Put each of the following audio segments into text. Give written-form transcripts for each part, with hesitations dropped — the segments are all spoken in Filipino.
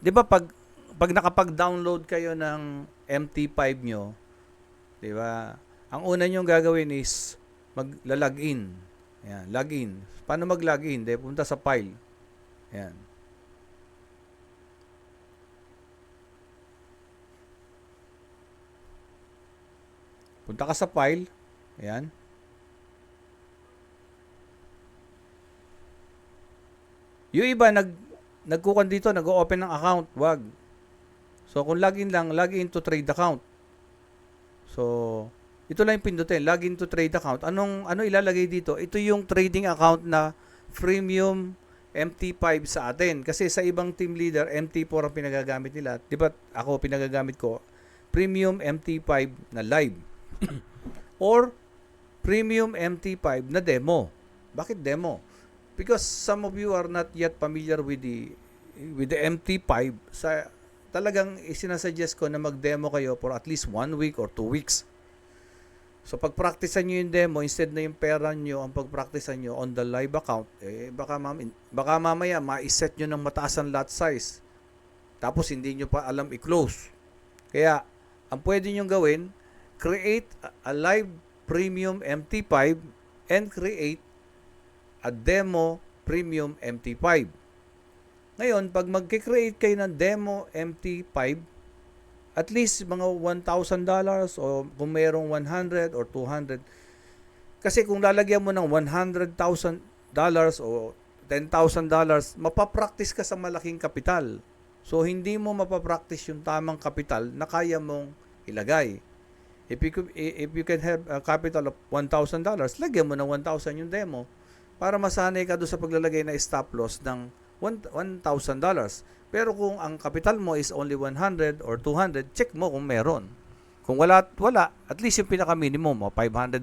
'Di ba pag nakapag-download kayo ng MT5 nyo, 'di ba? Ang una niyo gagawin is magla-login. Ayan, login. Paano mag-login? De punta sa file. Ayan. Punta ka sa file. Ayan. Yung iba nagkukan dito, nag-open ng account, wag. So kung login lang, login to trade account. So ito lang yung pindutin, login to trade account. Ano ilalagay dito? Ito yung trading account na premium MT5 sa atin. Kasi sa ibang team leader, MT4 ang pinagagamit nila. Di ba ako pinagagamit ko? Premium MT5 na live. Or premium MT5 na demo. Bakit demo? Because some of you are not yet familiar with the MT5. Talagang isinasuggest ko na mag-demo kayo for at least 1 week or 2 weeks. So pag-practicean nyo yung demo, instead na yung pera nyo ang pag-practicean nyo on the live account, baka mamaya ma-set nyo ng mataas ang lot size. Tapos hindi nyo pa alam i-close. Kaya, ang pwede nyo gawin, create a live premium MT5 and create a demo premium MT5. Ngayon, pag mag-create kayo ng demo MT5, at least mga $1,000 o kung mayroong 100 or 200. Kasi kung lalagyan mo ng $100,000 o $10,000, mapapractice ka sa malaking kapital. So, hindi mo mapapractice yung tamang kapital na kaya mong ilagay. If you can have a capital of $1,000, lagyan mo ng 1,000 yung demo para masanay ka doon sa paglalagay na stop loss ng $1,000. Pero kung ang capital mo is only 100 or 200, check mo kung meron. Kung wala, at least yung pinaka-minimum mo, $500.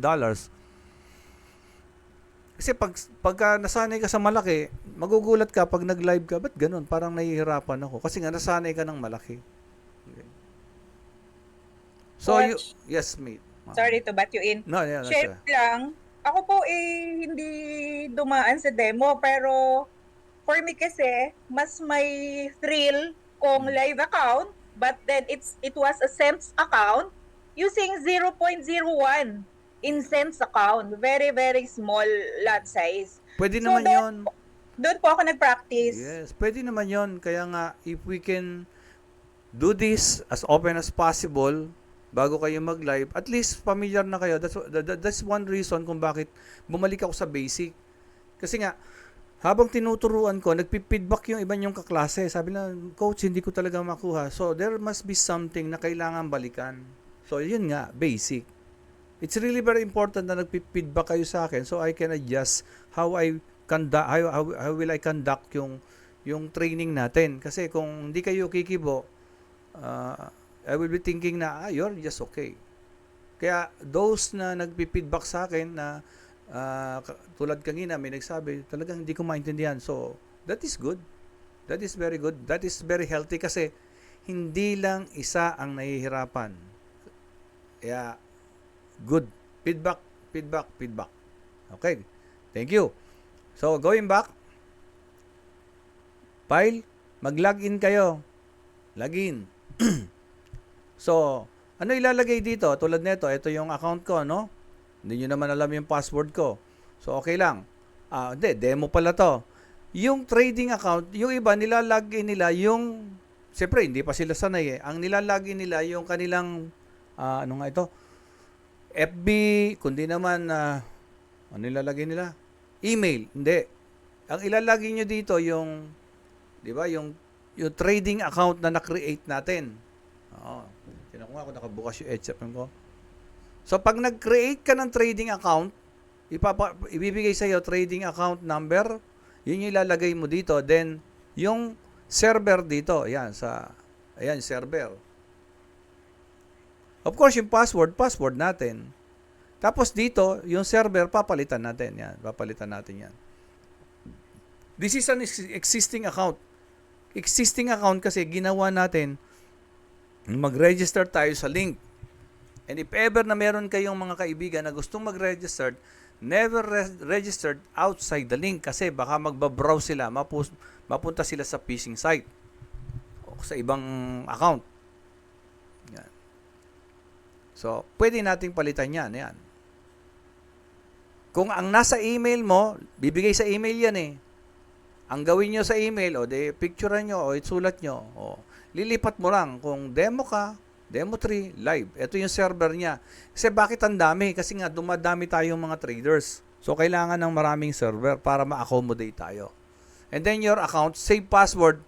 Kasi pagka nasanay ka sa malaki, magugulat ka pag nag-live ka, ba't ganun? Parang nahihirapan ako. Kasi nga nasanay ka ng malaki. Okay. So, yes, mate. Sorry to butt you in. No, yeah, Share lang. Ako po hindi dumaan sa demo, pero for me kasi, mas may thrill kung live account, but then it was a cents account using 0.01 in cents account. Very, very small lot size. Pwede naman yon. Doon po ako nag-practice. Yes, pwede naman yon. Kaya nga, if we can do this as open as possible, bago kayo mag-live, at least familiar na kayo. That's one reason kung bakit bumalik ako sa basic. Kasi nga, habang tinuturuan ko, nagpi-feedback yung iba niyong kaklase. Sabi na, coach, hindi ko talaga makuha. So, there must be something na kailangan balikan. So, yun nga, basic. It's really very important na nagpi-feedback kayo sa akin so I can adjust how will I conduct yung training natin. Kasi kung hindi kayo kikibo, I will be thinking na, you're just okay. Kaya, those na nagpi-feedback sa akin na tulad kanina may nagsabi talagang hindi ko maintindihan, so that is good, that is very good, that is very healthy kasi hindi lang isa ang nahihirapan. Kaya good feedback. Okay, thank you. So going back, file, mag-login kayo, login. So ano ilalagay dito? Tulad nito, ito yung account ko, no? Hindi nyo naman alam yung password ko. So, okay lang. Hindi, demo pala to. Yung trading account, yung iba, nilalagin nila yung, siyempre, hindi pa sila sanay eh. Ang nilalagin nila yung kanilang, ano nga ito? FB, kundi naman, ano nilalagay nila? Email, hindi. Ang ilalagay nyo dito yung, di ba, yung trading account na na-create natin. Tinan ko nga kung nakabukas yung HFM ko. So, pag nag-create ka ng trading account, ibibigay sa iyo trading account number, yun yung ilalagay mo dito. Then, yung server dito, ayan, server. Of course, yung password natin. Tapos dito, yung server, papalitan natin yan. This is an existing account. Existing account kasi ginawa natin, mag-register tayo sa link. And if ever na meron kayong mga kaibigan na gustong mag-register, never registered outside the link kasi baka magbabrowse sila, mapunta sila sa phishing site. sa ibang account. Yan. So, pwede nating palitan yan. Yan. Kung ang nasa email mo, bibigay sa email yan eh. Ang gawin nyo sa email, o de picturean nyo, o isulat nyo, o lilipat mo lang kung demo ka, demo 3, live. Ito yung server niya. Kasi bakit ang dami? Kasi nga dumadami tayong mga traders. So, kailangan ng maraming server para ma-accommodate tayo. And then your account, save password.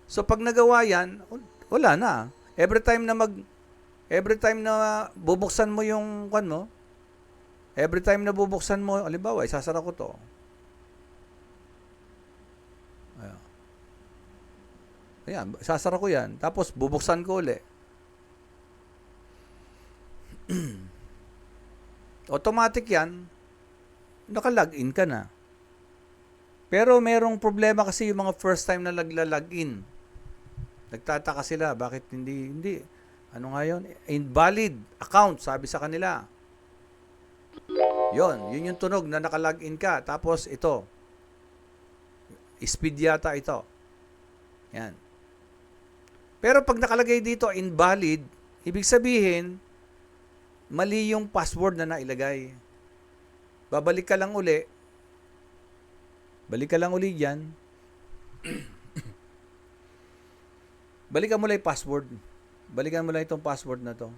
So, pag nagawa yan, wala na. Every time na bubuksan mo yung kwan mo, every time na bubuksan mo, halimbawa, isasara ko to. Ayan, sasara ko yan. Tapos, bubuksan ko uli. Automatic yan. Naka-login ka na. Pero, merong problema kasi yung mga first time na nagla-login. Nagtataka sila. Bakit hindi. Ano nga yun? Invalid account, sabi sa kanila. Yun yung tunog na naka-login ka. Tapos, ito. Speed yata ito. Yan. Pero pag nakalagay dito invalid, ibig sabihin mali yung password na nailagay. Babalik ka lang uli. Balik ka lang uli diyan. Balikan mo lang yung password. Balikan mo lang itong password na to.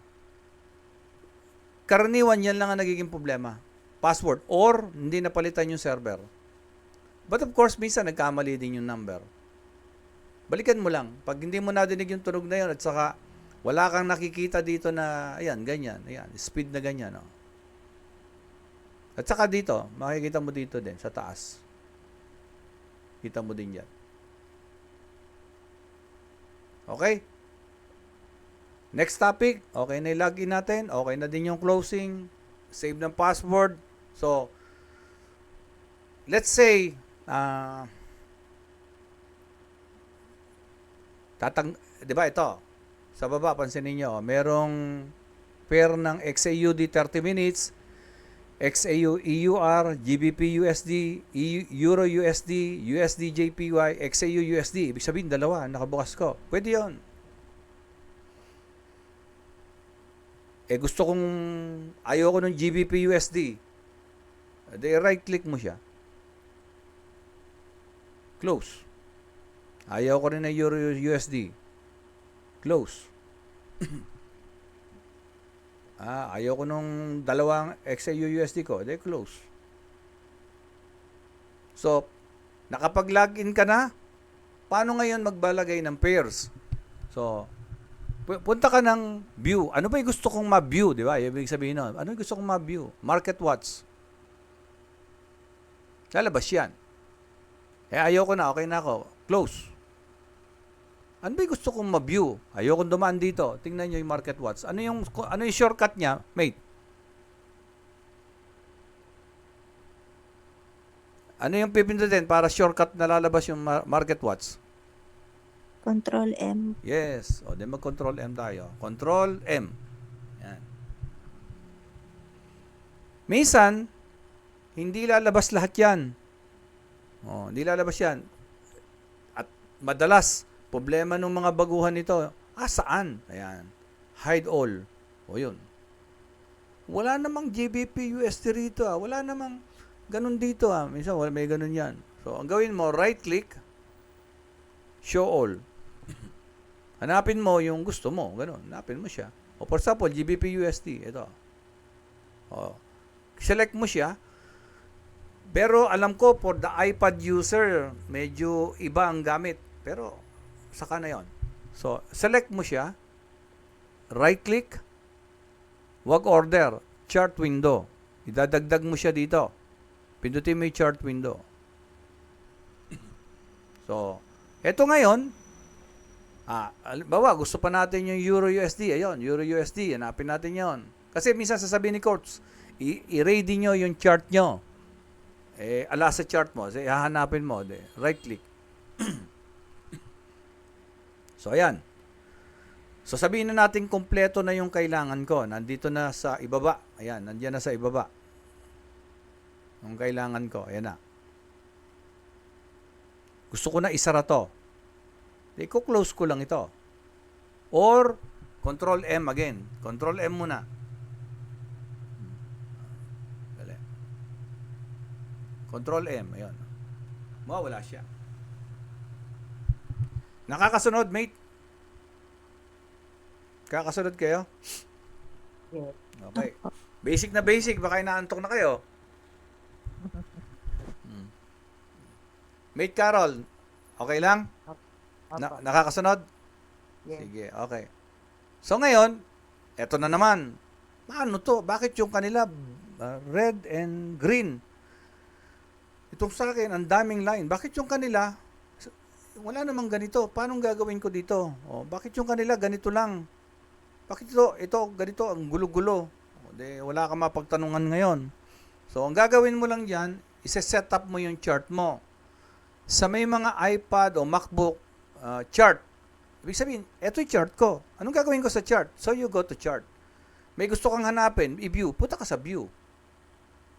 Karaniwan yan lang ang nagiging problema. Password or hindi napalitan yung server. But of course, minsan nagkamali din yung number. Balikan mo lang. Pag hindi mo nadinig yung tunog na yun at saka wala kang nakikita dito na, ayan, ganyan. Ayan, speed na ganyan. Oh. At saka dito, makikita mo dito din, sa taas. Kita mo din yan. Okay? Next topic. Okay na i-login natin. Okay na din yung closing. Save ng password. So, let's say, di ba ito? Sa baba, pansinin nyo, merong pair ng XAUD 30 minutes, XAU EUR, GBP USD, Euro USD, USD JPY, XAU USD. Ibig sabihin, dalawa, nakabukas ko. Pwede yun. Gusto kong, ayoko ng GBP USD. Right click mo siya. Close. Ayaw ko rin na Euro USD. Close. Ayaw ko nung dalawang XAU USD ko. Close. So, nakapag-login ka na, paano ngayon magbalagay ng pairs? So, punta ka ng view. Ano ba yung gusto kong ma-view? Di ba? Ibig sabihin nun. Ano yung gusto kong ma-view? Market watch. Lalabas yan. Ayaw ko na. Okay na ako. Close. Ano ba yung gusto kong ma-view? Ayaw kong dumaan dito. Tingnan nyo yung market watch. Ano yung shortcut niya? Mate. Ano yung pipindutin para shortcut na lalabas yung market watch? Control M. Yes. O, then mag-control M tayo. Control M. Yan. Minsan, hindi lalabas lahat yan. O, hindi lalabas yan. At madalas, problema ng mga baguhan nito, saan? Ayan. Hide all. O, yun. Wala namang GBP USD rito. Wala namang ganun dito. Minsan, may ganun yan. So, ang gawin mo, right-click, show all. Hanapin mo yung gusto mo. Ganun. Hanapin mo siya. O, for example, GBP USD. Ito. O, select mo siya. Pero, alam ko, for the iPad user, medyo iba ang gamit. Pero, saka na yon. So, select mo siya. Right-click. Wag order. Chart window. Idadagdag mo siya dito. Pindutin mo yung chart window. So, eto ngayon, bawa, gusto pa natin yung Euro USD. Ayun, Euro USD. Hanapin natin yon. Kasi minsan sasabihin ni Courts, i-ready nyo yung chart nyo. Ala sa chart mo. Hahanapin mo. Right-click. So, ayan. So, sabihin na natin kompleto na yung kailangan ko. Nandito na sa ibaba. Ayan, nandiyan na sa ibaba. Yung kailangan ko. Ayan na. Gusto ko na isara to. Ko-close ko lang ito. or Control M again. Control M muna. Dali. Control M, ayun. Mawawala siya. Nakakasunod, mate? Kakasunod kayo? Yes. Okay. Basic na basic, baka inaantok na kayo. Mate Carol, okay lang? Opo. Nakakasunod? Yes. Sige, okay. So ngayon, eto na naman. Ano to? Bakit yung kanila red and green? Itong sa akin, ang daming line. Bakit yung kanila, wala namang ganito. Paano gagawin ko dito? O, bakit yung kanila ganito lang? Bakit ito ganito, ang gulo-gulo? O, wala kang mapagtanungan ngayon. So, ang gagawin mo lang dyan, isa-set up mo yung chart mo. Sa may mga iPad o MacBook chart, ibig sabihin, eto yung chart ko. Anong gagawin ko sa chart? So, you go to chart. May gusto kang hanapin, i-view, punta ka sa view.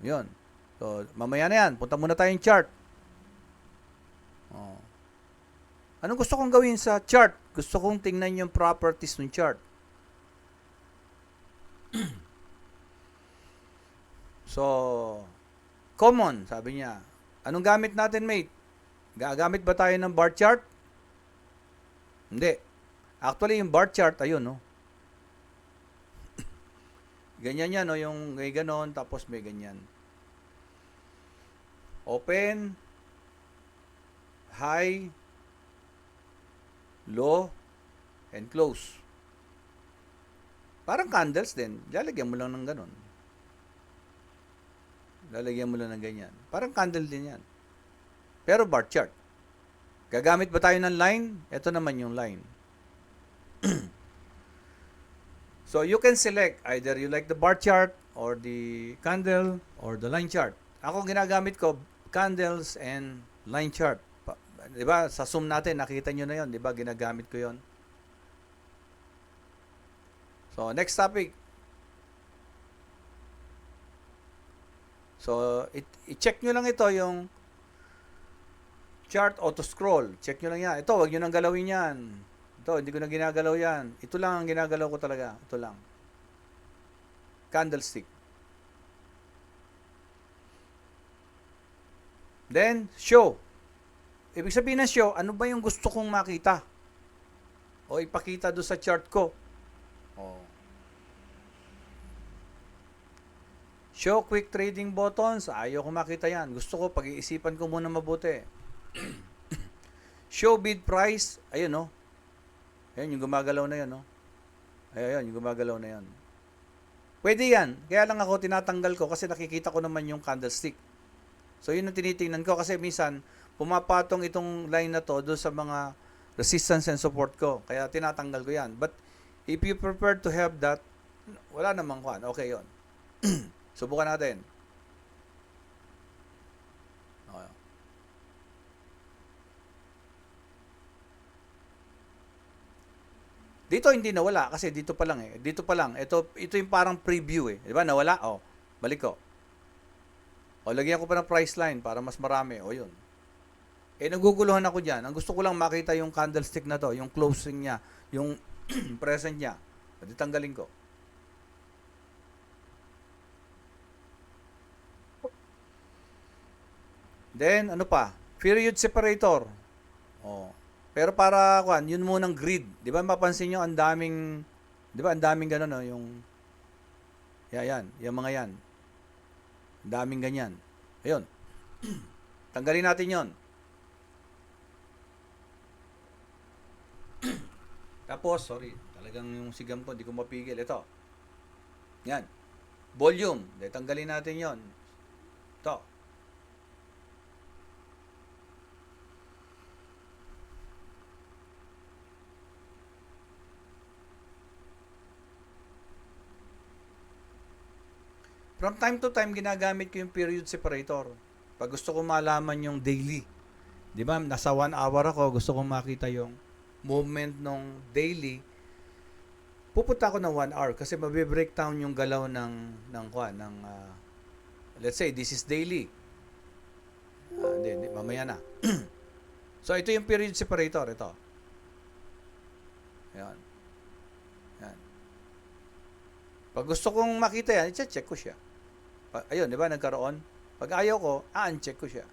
Yun. So, mamaya na yan, punta muna tayong chart. Oh. Anong gusto kong gawin sa chart? Gusto kong tingnan yung properties ng chart. So, common, sabi niya. Anong gamit natin, mate? Gagamit ba tayo ng bar chart? Hindi. Actually, yung bar chart, ayun, no? Ganyan yan, no? Yung may ganon, tapos may ganyan. Open, high, low, and close. Parang candles din. Lalagyan mo lang ng ganon. Lalagyan mo lang ng ganyan. Parang candle din yan. Pero bar chart. Gagamit ba tayo ng line? Ito naman yung line. So, you can select either you like the bar chart or the candle or the line chart. Ako ginagamit ko candles and line chart. Di ba? Sa Zoom natin, nakita nyo na yon, di ba? Ginagamit ko yon. So, next topic. So, i-check nyo lang ito, yung chart auto scroll. Check nyo lang yan. Ito, wag nyo nang galawin yan. Ito, hindi ko na ginagalaw yan. Ito lang ang ginagalaw ko talaga. Ito lang. Candlestick. Then, show. Ibig sabihin ng show, ano ba yung gusto kong makita? O ipakita doon sa chart ko. O. Show quick trading buttons. Ayaw ko makita yan. Gusto ko, pag-iisipan ko muna mabuti. Show bid price. Ayun, no? Ayun, yung gumagalaw na yun, no? Ayun, yung gumagalaw na yun. Pwede yan. Kaya lang ako tinatanggal ko kasi nakikita ko naman yung candlestick. So, yun ang tinitingnan ko kasi minsan, pumapatong itong line na to doon sa mga resistance and support ko. Kaya tinatanggal ko yan. But, if you prefer to have that, wala namang kwan. Okay, yun. Subukan natin. Okay. Dito hindi nawala kasi dito pa lang eh. Dito pa lang. Ito yung parang preview eh. Di ba? Nawala? Oh, balik ko. O, lagyan ko pa ng price line para mas marami. O, yun. Eh, naguguluhan ako dyan. Ang gusto ko lang makita yung candlestick na to, yung closing niya, yung present niya. Pwede tanggalin ko. Then, ano pa? Period separator. Oh. Pero para, yun munang grid. Di ba mapansin nyo, ang daming, di ba, ang daming gano'n, no? Yung mga yan. Ang daming ganyan. Ayun. Tanggalin natin yon. Tapos, sorry, talagang yung sigam ko, di ko mapigil. Ito. Yan. Volume. Tanggalin natin yon. Ito. From time to time, ginagamit ko yung period separator. Pag gusto ko malaman yung daily. Di ba, nasa 1 hour ako, gusto kong makita yung movement ng daily. Pupunta ako ng 1 hour kasi mabe-breakdown yung galaw let's say, this is daily. Hindi, mamaya na. So, ito yung period separator, ito. Ayan. Yan. Pag gusto kong makita yan, i-check ko siya. Ayun, di ba, nagkaroon. Pag ayaw ko, uncheck ko siya.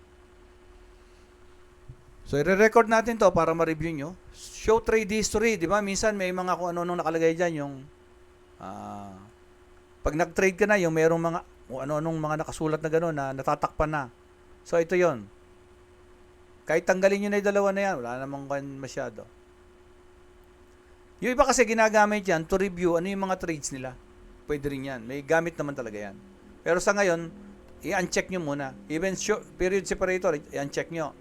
So, i-record natin to para ma-review nyo. Show trade history, di ba? Minsan may mga kung ano-ano nakalagay dyan, yung pag nag-trade ka na, yung merong mga kung ano-anong mga nakasulat na gano'n na natatakpan na. So, ito yon. Kahit tanggalin nyo na yung dalawa na yan, wala namang masyado. Yung iba kasi ginagamit yan to review ano yung mga trades nila. Pwede rin yan. May gamit naman talaga yan. Pero sa ngayon, i-uncheck nyo muna. Even period separator, i-uncheck nyo.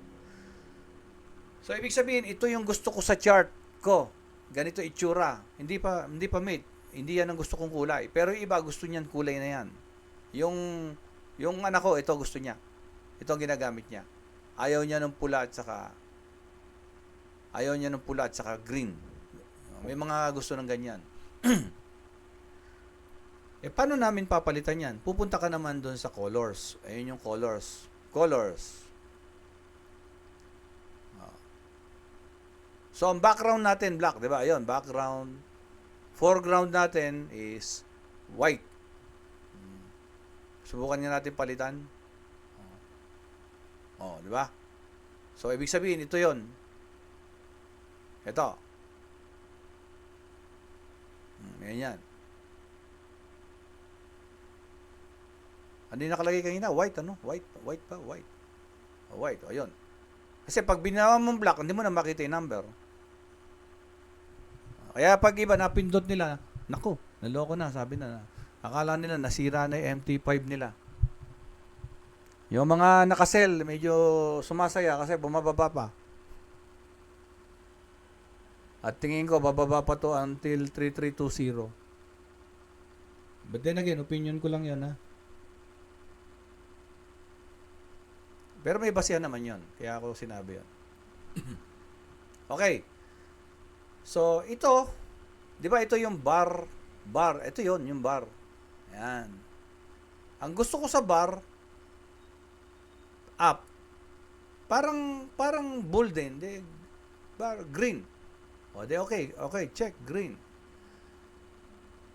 So, ibig sabihin, ito yung gusto ko sa chart ko. Ganito itsura. Hindi pa mate. Hindi yan ang gusto kong kulay. Pero yung iba, gusto niyan kulay na yan. Yung anak ko, ito gusto niya. Ito ang ginagamit niya. Ayaw niya ng pula at saka green. May mga gusto ng ganyan. Paano namin papalitan yan? Pupunta ka naman doon sa colors. Ayun yung colors. Colors. So, ang background natin, black. Diba? Ayun, background. Foreground natin is white. Subukan nga natin palitan. Di ba? So, ibig sabihin, ito yon. Ito. Ganyan. Ano yung nakalagay kanina? White, ano? White pa, white. White, ayun. Kasi pag binawa mong black, hindi mo na makita yung number. Kaya pag iba napindot nila, naku, naloko na, sabi na. Akala nila nasira na yung MT5 nila. Yung mga nakasell, medyo sumasaya kasi bumababa pa. At tingin ko, bababa pa to until 3320. But then again, opinion ko lang yan, ha. Pero may basihan naman yun. Kaya ako sinabi yun. Okay. So, ito, di ba ito yung bar. Ito yon yung bar. Ayan. Ang gusto ko sa bar, up. Parang bull din. Bar, green. O, di okay, check, green.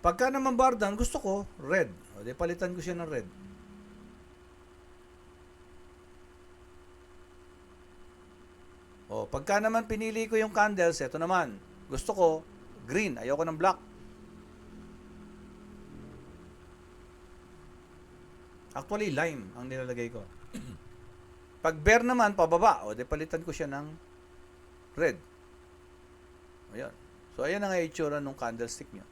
Pagka naman bar down, gusto ko red. O, di palitan ko siya ng red. O, pagka naman pinili ko yung candles, ito naman. Gusto ko green, ayoko ng black. Actually, lime ang nilalagay ko. Pag bear naman, pababa. O, di palitan ko siya ng red. Ayan. So, ayan ang itsura ng candlestick nyo.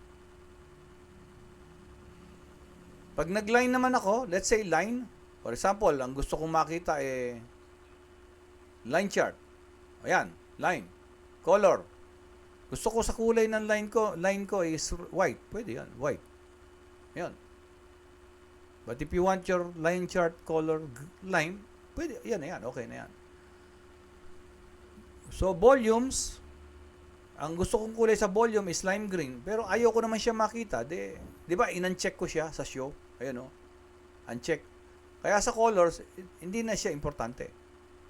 Pag nag-line naman ako, let's say line. For example, ang gusto kong makita line chart. Ayan, line. Color. Gusto ko sa kulay ng line ko is white. Pwede yan, white. Ayan. But if you want your line chart color line, pwede, yan, okay na yan. So, volumes, ang gusto kong kulay sa volume is lime green, pero ayaw ko naman siya makita. Di ba, in-uncheck ko siya sa show. Ayun, uncheck. Kaya sa colors, hindi na siya importante.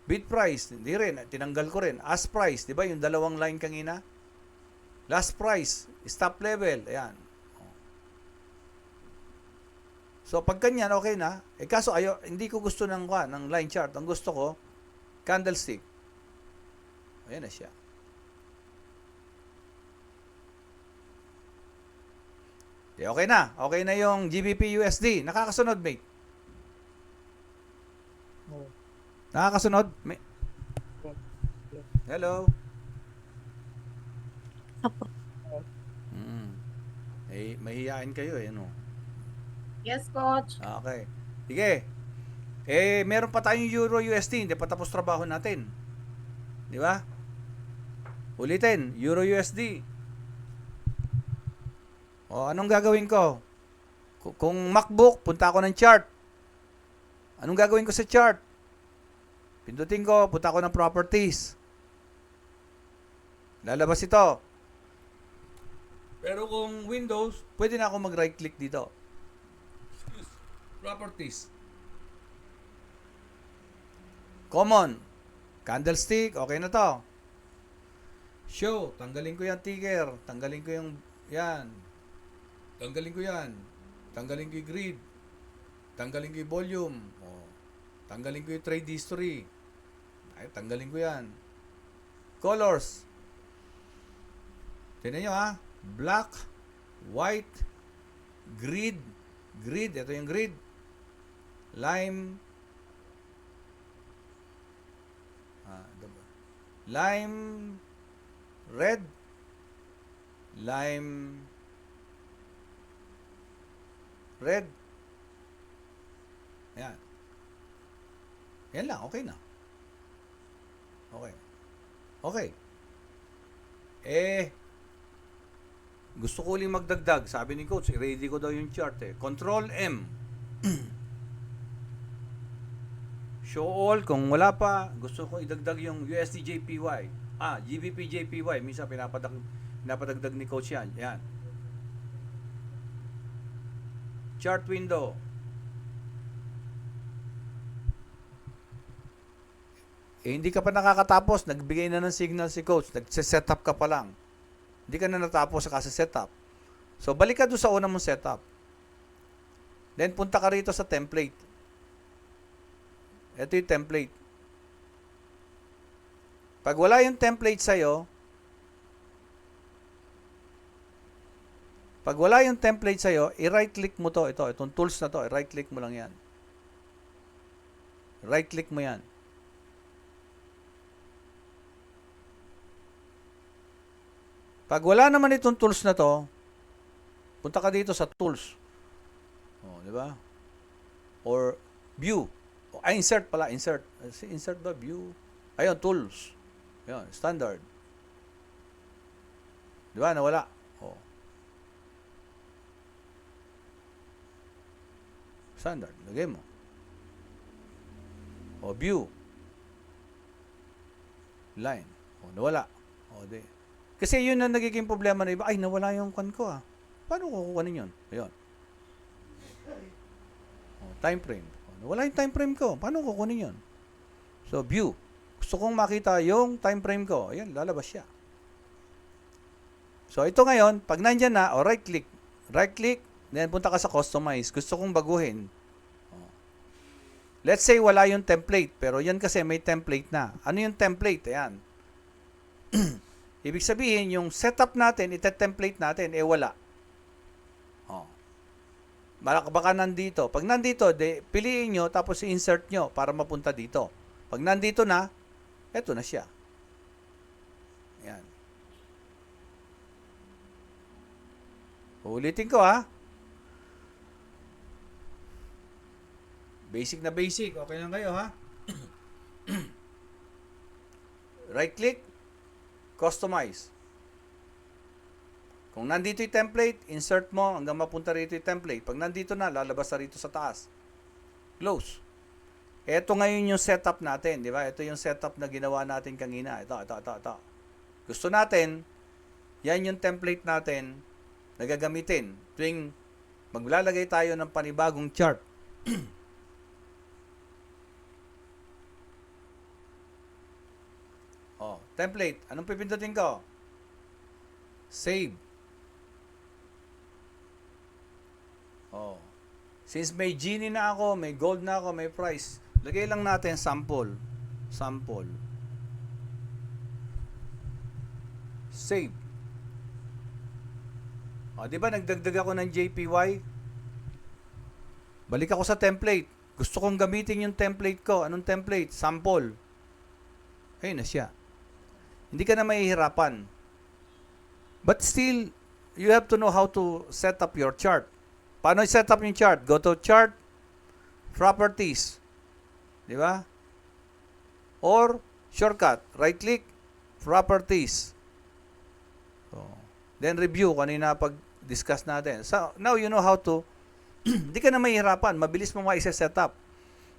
Bid price, hindi rin, tinanggal ko rin. Ask price, di ba, yung dalawang line kanina? Last price, stop level, ayan. So, pag ganyan, okay na. Kaso, hindi ko gusto ng line chart. Ang gusto ko, candlestick. Ayan na siya. Okay na. Okay na yung GBP USD. Nakakasunod, mate. No. Nakakasunod? Yes. Hello? Apo. Mahihiyain kayo, no? Yes, coach. Okay. Sige. Meron pa tayong Euro USD. Hindi pa tapos trabaho natin. Di ba? Ulitin. Euro USD. Anong gagawin ko? Kung MacBook, punta ako ng chart. Anong gagawin ko sa chart? Pindutin ko, punta ako ng properties. Lalabas ito. Pero kung Windows, pwede na ako mag-right click dito. Properties. Common. Candlestick, okay na to. Show, tanggalin ko yung ticker. Tanggalin ko Yan. Tanggalin ko yan. Tanggalin ko yung grid. Tanggalin ko yung volume. O, tanggalin ko yung trade history. Ay, tanggalin ko yan. Colors. Tignan nyo ha. Black, white, grid. Grid. Ito yung grid. Lime. Lime red. Lime red. Yan. Yan lang. Okay na. Okay. Okay. Gusto ko uling magdagdag. Sabi ni coach, ready ko daw yung chart eh. Control M. Show all. Kung wala pa, gusto ko idagdag yung USD JPY. GBP JPY. Minsan pinapadagdag ni coach yan. Yan. Chart window. Hindi ka pa nakakatapos. Nagbigay na ng signal si coach. Nagse-setup ka pa lang. Hindi ka na natapos sa setup. So, balik ka doon sa una mong setup. Then, punta ka rito sa template. Ito yung template. Pag wala yung template sa'yo, i-right click mo to. Itong tools na to, i-right click mo lang yan. Right click mo yan. Pag wala naman itong tools na to, punta ka dito sa tools. Di ba? Or view. Insert pala, insert. Insert ba? View. Ayun, tools. Ayun, standard. Di ba? Nawala. Standard. Lagay mo. View. Line. Nawala. Di. Kasi yun ang nagiging problema na iba. Ay, nawala yung kan ko Paano ko kukunin yun? Ayun. Time frame. Wala yung time frame ko. Paano ko kukunin yun? So, view. Gusto kong makita yung time frame ko. Ayan, lalabas siya. So, ito ngayon, pag nandyan na, right click. Right click, then punta ka sa customize. Gusto kong baguhin. Let's say wala yung template, pero yan kasi may template na. Ano yung template? Ayan. Ibig sabihin, yung setup natin, ite-template natin, wala. Baka nandito. Pag nandito, piliin nyo, tapos i-insert nyo para mapunta dito. Pag nandito na, eto na siya. Yan. Ulitin ko Basic na basic. Okay lang kayo Right click, customize. Kung nandito yung template, insert mo hanggang mapunta rito yung template. Pag nandito na, lalabas na rito sa taas. Close. Ito ngayon yung setup natin, di ba? Ito yung setup na ginawa natin kanina. Ito. Gusto natin, yan yung template natin na gagamitin tuwing maglalagay tayo ng panibagong chart. Template. Anong pipindutin ko? Save. Since may genie na ako, may gold na ako, may price, lagay lang natin sample. Save. Di ba nagdagdag ako ng JPY? Balik ako sa template. Gusto kong gamitin yung template ko. Anong template? Sample. Ayun na siya. Hindi ka na mahihirapan. But still, you have to know how to set up your chart. Paano i-set up yung chart? Go to chart, properties. Di ba? Or, shortcut, right-click, properties. Then review, kanina pag-discuss natin. So, now you know how to, hindi ka na mahihirapan. Mabilis mo ma-set up.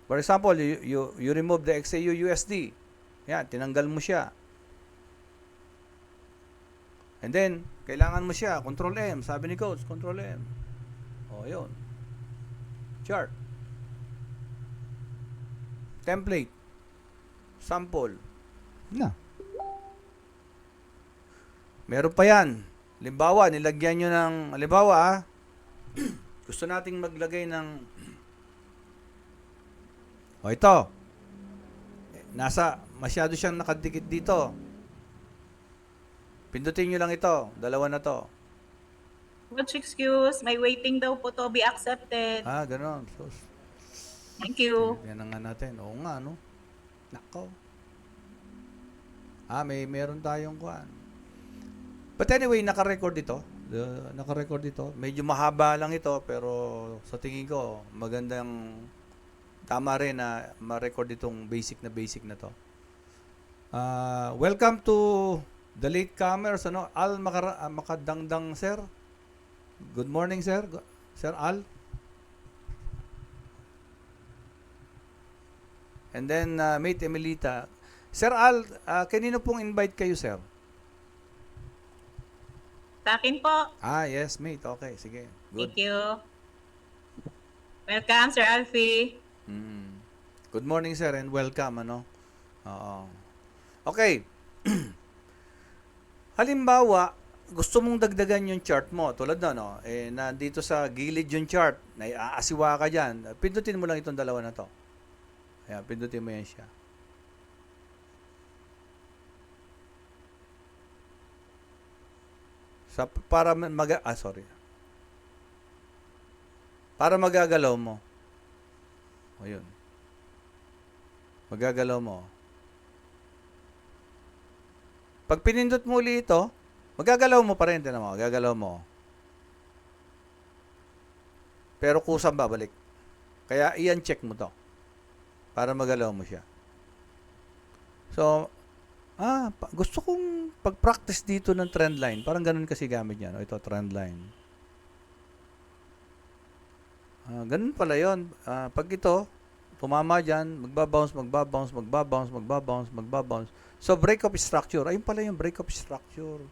For example, you remove the XAU USD. Yan, tinanggal mo siya. And then, kailangan mo siya, Control M. Sabi ni Coach, Control M. Yun. Chart. Template. Sample. Na. Meron pa yan. Halimbawa, nilagyan nyo ng, halimbawa, gusto nating maglagay ng, ito, masyado siyang nakadikit dito. Pindutin nyo lang ito, dalawa na to. Much excuse, may waiting daw po to be accepted. Ganon. So, Thank you. yan na nga natin. Oo nga, no? Nako. Meron tayong kuan. But anyway, naka-record ito. Naka-record ito. Medyo mahaba lang ito, pero sa tingin ko, magandang tama rin na ma-record itong basic na to. Welcome to the latecomers, Al Makadangdang, sir. Good morning, sir. Sir Al. And then, Mate Emelita. Sir Al, kanino pong invite kayo, sir? Sa akin po. Yes, mate. Okay, sige. Good. Thank you. Welcome, Sir Alfie. Good morning, sir, and welcome, Oo. Okay. Halimbawa, gusto mong dagdagan yung chart mo, tulad na, nandito sa gilid yung chart, naiaasiwa ka dyan, pindutin mo lang itong dalawa na to. Ayan, pindutin mo yan siya. Para magagalaw mo. Ayun. Magagalaw mo. Pag pinindot mo ulit ito, magagalaw mo pa rin. Tinan mo, magagalaw mo. Pero kusang babalik. Kaya iyan check mo to. Para magalaw mo siya. So, gusto kong pag-practice dito ng trend line. Parang ganun kasi gamit yan. Ito, trend line. Ganun pala yun. Pag ito, tumama dyan, magbabounce. So, break of structure. Ayun pala yung break of structure.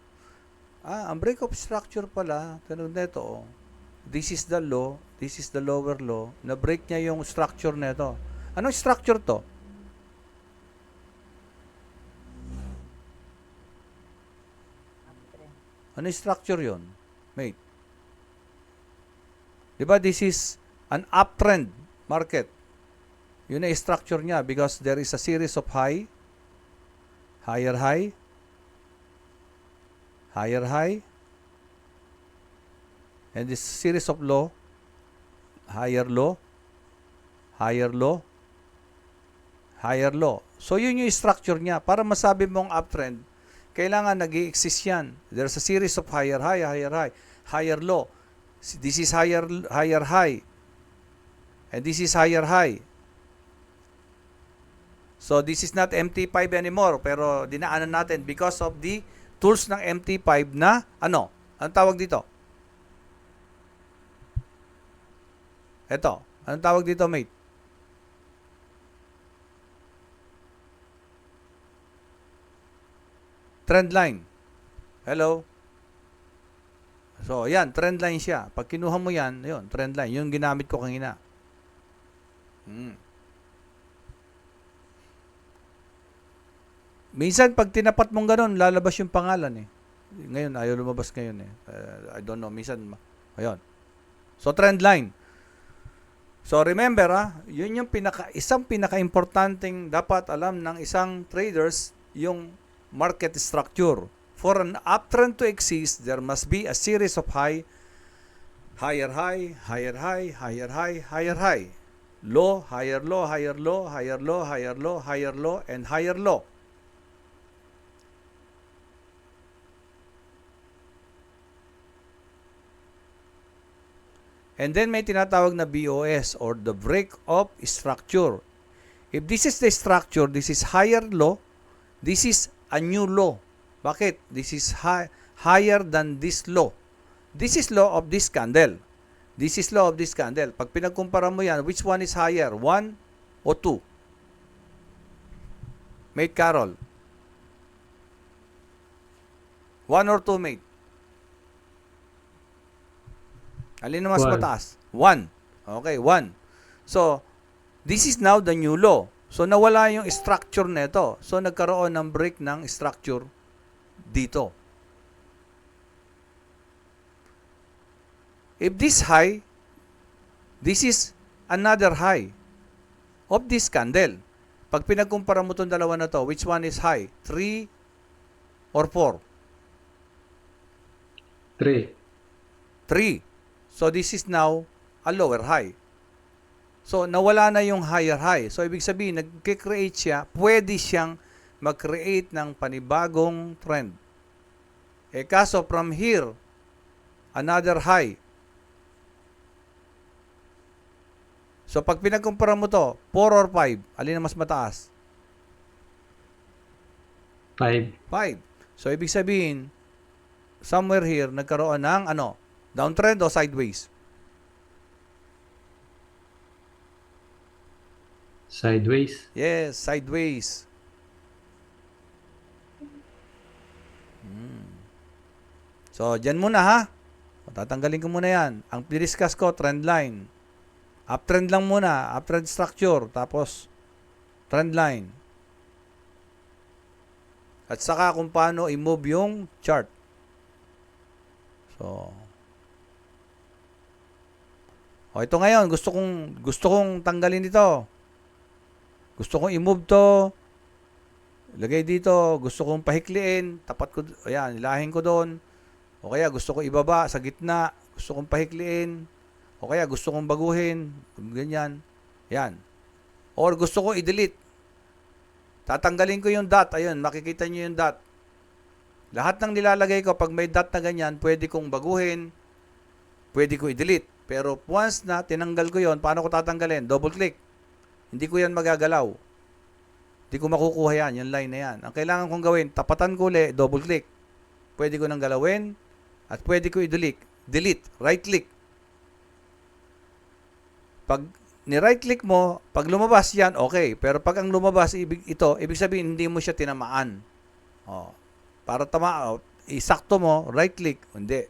Ang break of structure pala, ganun na ito. This is the low. This is the lower low. Na-break niya yung structure na ito. Anong structure to? Ano yung structure yun? Mate. Diba this is an uptrend market? Yun na yung structure niya because there is a series of higher high, and this series of low, higher low, higher low, higher low. So yun yung structure niya. Para masabi mong uptrend, kailangan nag-i-exist yan. There's a series of higher high, higher low. This is higher high. And this is higher high. So this is not MT5 anymore, pero dinaanan natin because of the tools ng MT5 na ano? Anong tawag dito? Ito. Anong tawag dito, mate? Trend line. Hello? So, yan, trend line siya. Pag kinuha mo yan, yun, trend line. Yung ginamit ko kanina. Minsan, pag tinapat mong ganun, lalabas yung pangalan eh. Ngayon, ayaw lumabas ngayon eh. I don't know, minsan, ayun. So, trend line. So, remember, yun yung isang pinaka-importanting dapat alam ng isang traders, yung market structure. For an uptrend to exist, there must be a series of higher high, higher high, higher high, higher high. Low, higher low, higher low, higher low, higher low, higher low, and higher low. And then may tinatawag na BOS or the break of structure. If this is the structure, this is higher low, this is a new low. Bakit? This is higher than this low. This is low of this candle. This is low of this candle. Pag pinagkumpara mo yan, which one is higher? 1 o 2? Mate Carol. 1 or 2, mate? Alin na mas mataas? 1. Okay, 1. So, this is now the new low. So, nawala yung structure nito. So, nagkaroon ng break ng structure dito. If this high, this is another high of this candle. Pag pinagkumpara mo itong dalawa na to, which one is high? 3 or 4? 3. 3. So this is now a lower high. So nawala na yung higher high. So ibig sabihin, nag-create siya, pwede siyang mag-create ng panibagong trend. Kaso from here, another high. So pag pinagkumpara mo to, 4 or 5, alin ang mas mataas? 5. 5. So ibig sabihin, somewhere here, nagkaroon ng downtrend o sideways? Sideways. Yes, sideways. So, dyan muna ha. Tatanggalin ko muna yan. Ang discuss ko, trend line. Uptrend lang muna. Uptrend structure. Tapos, trend line. At saka kung paano i-move yung chart. So, ito ngayon. Gusto kong tanggalin ito. Gusto kong i-move to. Lagay dito. Gusto kong pahikliin. Tapat ko. Ayan, ilahin ko doon. O kaya gusto ko ibaba sa gitna. Gusto kong pahikliin. O kaya gusto kong baguhin. Ganyan. Yan. Or gusto ko i-delete. Tatanggalin ko yung dot. Ayun, makikita nyo yung dot. Lahat ng nilalagay ko, pag may dot na ganyan, pwede kong baguhin. Pwede ko i-delete. Pero once na tinanggal ko yon, paano ko tatanggalin? Double click. Hindi ko yan magagalaw. Hindi ko makukuha yan, yung line na yan. Ang kailangan kong gawin, tapatan ko ulit, double click. Pwede ko nang galawin at pwede ko i-delete. Delete, right click. Pag ni-right click mo, pag lumabas yan, okay. Pero pag ang lumabas, ibig sabihin, hindi mo siya tinamaan. Para isakto mo, right click, hindi.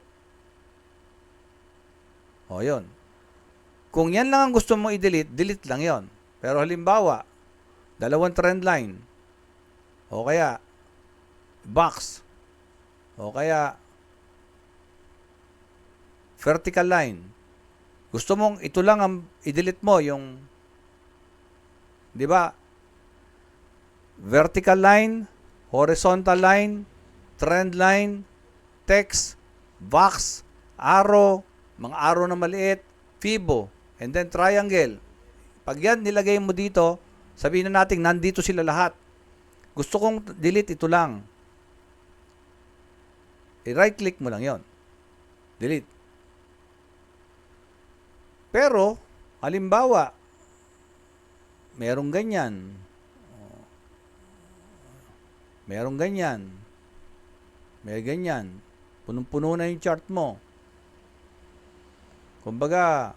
Yun. Kung yan lang ang gusto mo i-delete, delete lang yon. Pero halimbawa, dalawang trend line, o kaya, box, o kaya, vertical line. Gusto mong ito lang ang i-delete mo, yung, di ba, vertical line, horizontal line, trend line, text, box, arrow, mga arrow na maliit, fibo, and then triangle. Pag yan nilagay mo dito, sabihin na natin nandito sila lahat. Gusto kong delete ito lang. I-right click mo lang yon. Delete. Pero, halimbawa, merong ganyan. Merong ganyan. May ganyan. Punong-puno na yung chart mo. Kumbaga,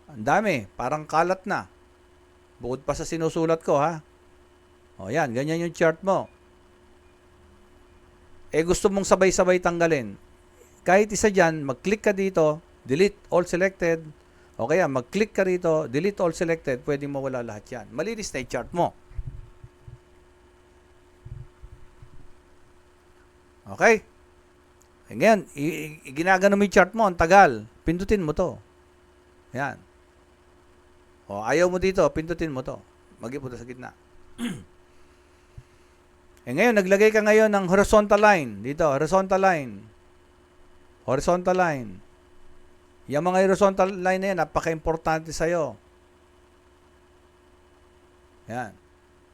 ang dami, parang kalat na. Bukod pa sa sinusulat ko, ha? Yan, ganyan yung chart mo. Gusto mong sabay-sabay tanggalin. Kahit isa dyan, mag-click ka dito, delete all selected, o kaya mag-click ka rito, delete all selected, pwedeng mawala lahat yan. Malinis na yung chart mo. Okay? Ngayon, ginagano mo yung chart mo, ang tagal. Pindutin mo to. Yan. Ayaw mo dito, pindutin mo to. Mag-ipunta sa gitna. Ngayon, naglagay ka ngayon ng horizontal line. Dito, horizontal line. Horizontal line. Yung mga horizontal line na yan, napaka-importante sa'yo. Yan.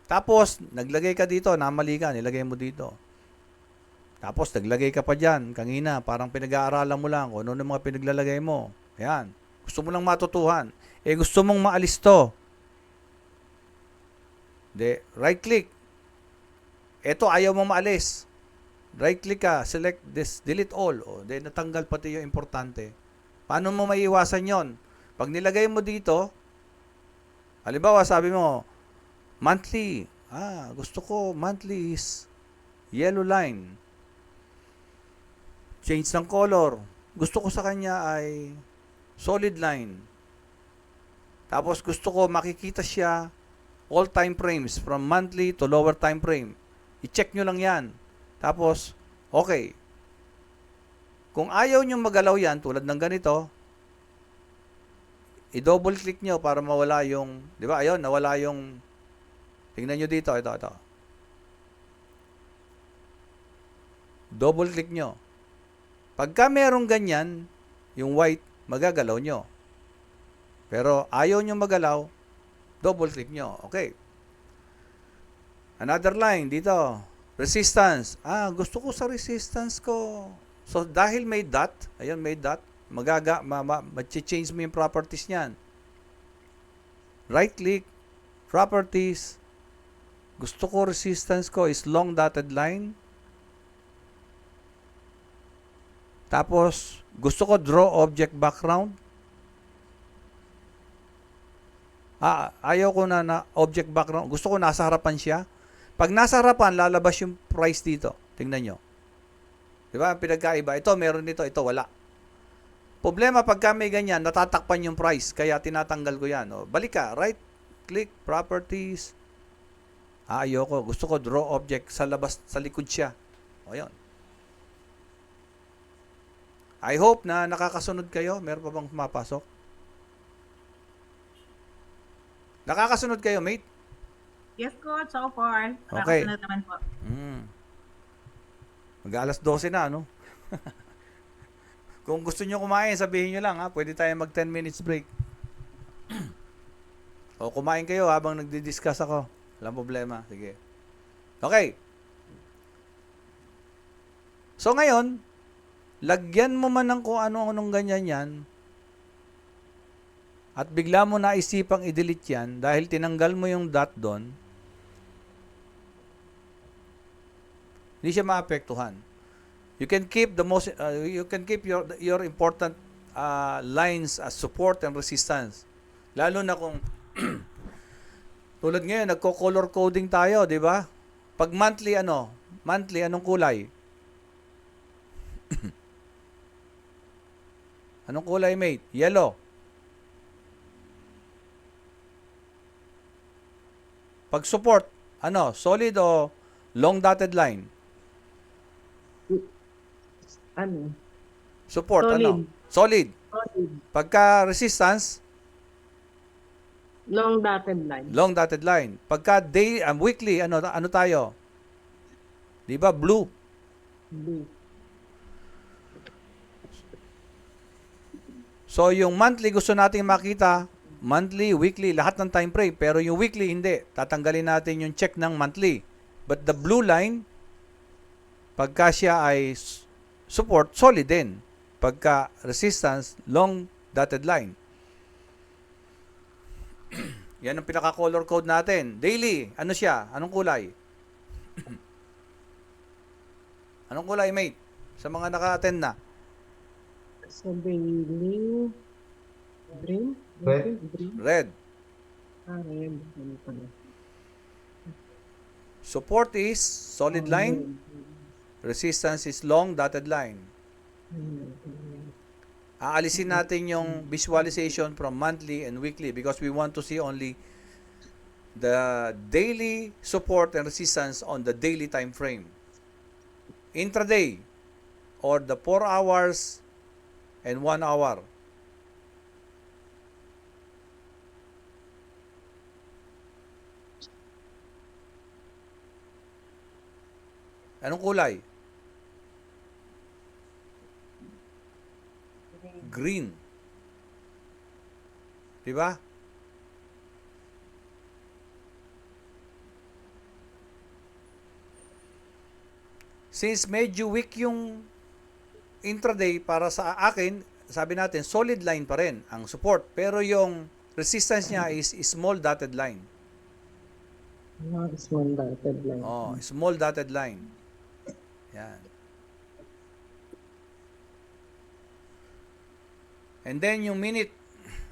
Tapos, naglagay ka dito, namali ka, nilagay mo dito. Tapos, naglagay ka pa dyan, kanina, parang pinag-aaralan mo lang, kung ano mga pinaglalagay mo. Yan. Gusto mo lang matutuhan. Gusto mong maalis to. Right click. Ito, ayaw mong maalis. Right click ka, select this, delete all. Natanggal pati yung importante. Paano mo maiiwasan yon? Pag nilagay mo dito, halimbawa, sabi mo, monthly. Gusto ko, monthly is yellow line. Change ng color. Gusto ko sa kanya ay solid line. Tapos gusto ko makikita siya all time frames from monthly to lower time frame. I-check nyo lang yan. Tapos Okay. Kung ayaw nyo magalaw yan, tulad ng ganito, i-double click nyo para mawala yung, di ba, ayun, nawala yung, tingnan nyo dito, ito. Double click nyo. Pagka merong ganyan, yung white, magagalaw nyo. Pero ayaw nyo magalaw, double click nyo. Okay. Another line dito. Resistance. Gusto ko sa resistance ko. So, dahil may dot, ayun, may dot, mag-change mo yung properties niyan. Right click, properties. Gusto ko resistance ko is long dotted line. Tapos, gusto ko draw object background. Ayaw ko na object background. Gusto ko nasa harapan siya. Pag nasa harapan, lalabas yung price dito. Tingnan nyo. Diba? Ang pinagkaiba. Ito, meron dito. Ito, wala. Problema, pagka may ganyan, natatakpan yung price. Kaya tinatanggal ko yan. Balik ka. Right click, properties. Ayoko. Gusto ko draw object sa labas, sa likod siya. Yun. I hope na nakakasunod kayo. Meron pa bang pumapasok? Nakakasunod kayo, mate? Yes, coach. So far. Okay. Nakasunod naman po. Mag-alas 12 na, ano? Kung gusto nyo kumain, sabihin nyo lang, ha? Pwede tayo mag 10 minutes break. O kumain kayo habang nagdi-discuss ako. Walang problema. Sige. Okay. So ngayon, lagyan mo man ng kung ano-anong ganyan yan, at bigla mo naisipang i-delete yan dahil tinanggal mo yung dot doon, hindi siya maapektuhan. You can keep your important lines as support and resistance. Lalo na kung tulad ngayon nagko-color coding tayo, 'di ba? Pag monthly anong kulay? Anong kulay, mate? Yellow. Pag support, solid o long dotted line? Ano? Support, Solid. Solid. Solid. Pagka resistance, Long dotted line. long dotted line. Pagka weekly, ano tayo? 'Di ba? Blue. Blue. So, yung monthly gusto nating makita, monthly, weekly, lahat ng time frame. Pero yung weekly, hindi. Tatanggalin natin yung check ng monthly. But the blue line, pagka siya ay support, solid din. Pagka resistance, long dotted line. Yan ang pinaka-color code natin. Daily, ano siya? Anong kulay? Anong kulay, mate? Sa mga naka-attend na. Sa daily. Green? Red. Green? Red. Red. Ano pala? Support is solid line. Resistance is long dotted line. Aalisin natin yung visualization from monthly and weekly because we want to see only the daily support and resistance on the daily time frame. Intraday or the 4 hours and 1 hour. Anong kulay? Green. Diba? Since medyo weak yung intraday, para sa akin, sabi natin, solid line pa rin ang support. Pero yung resistance niya is small dotted line. Small dotted line. Small dotted line. Yan. And then yung minute,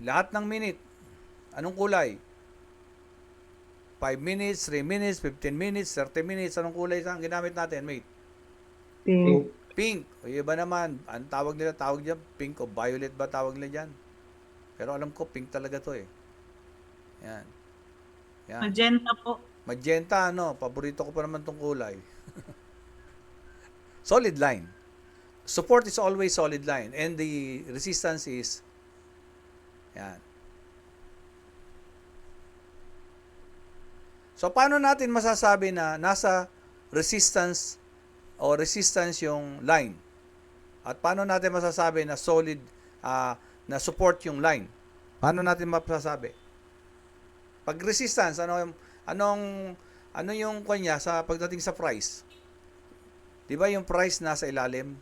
lahat ng minute, anong kulay? 5 minutes, 3 minutes, 15 minutes, 30 minutes, anong kulay ang ginamit natin, mate? Pink. Pink. O iba naman, ang tawag nila pink o violet ba tawag nila dyan? Pero alam ko, pink talaga to eh. Yan. Yan. Magenta po. Magenta, paborito ko pa naman tong kulay. Solid line. Support is always solid line and the resistance is yan. So paano natin masasabi na nasa resistance o resistance yung line? At paano natin masasabi na solid na support yung line? Paano natin masasabi? Pag resistance, ano yung kanya sa pagdating sa price? 'Di ba yung price nasa ilalim?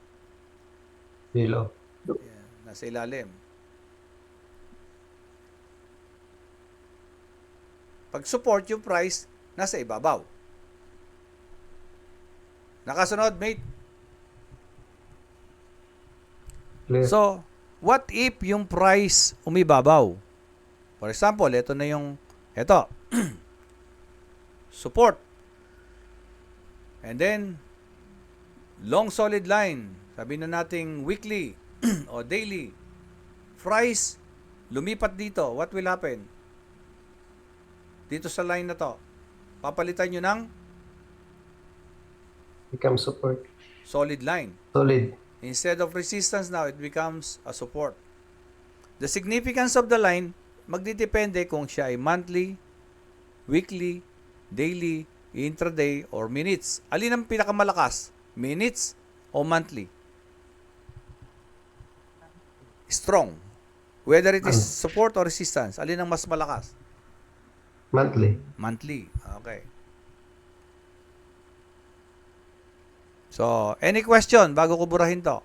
Below. Yan, nasa ilalim. Pag support yung price nasa ibabaw. Nakasunod, mate? Clear. So, what if yung price umibabaw? For example, ito support. And then, long solid line. Sabi na nating weekly o daily. Price, lumipat dito. What will happen? Dito sa line na to. Papalitan nyo ng Become support. solid line. Solid. Instead of resistance now, it becomes a support. The significance of the line, magdidepende kung siya ay monthly, weekly, daily, intraday, or minutes. Alin ang pinakamalakas? Minutes o monthly? Strong. Whether it is support or resistance, alin ang mas malakas? Monthly. Monthly. Okay. So, any question bago ko burahin to?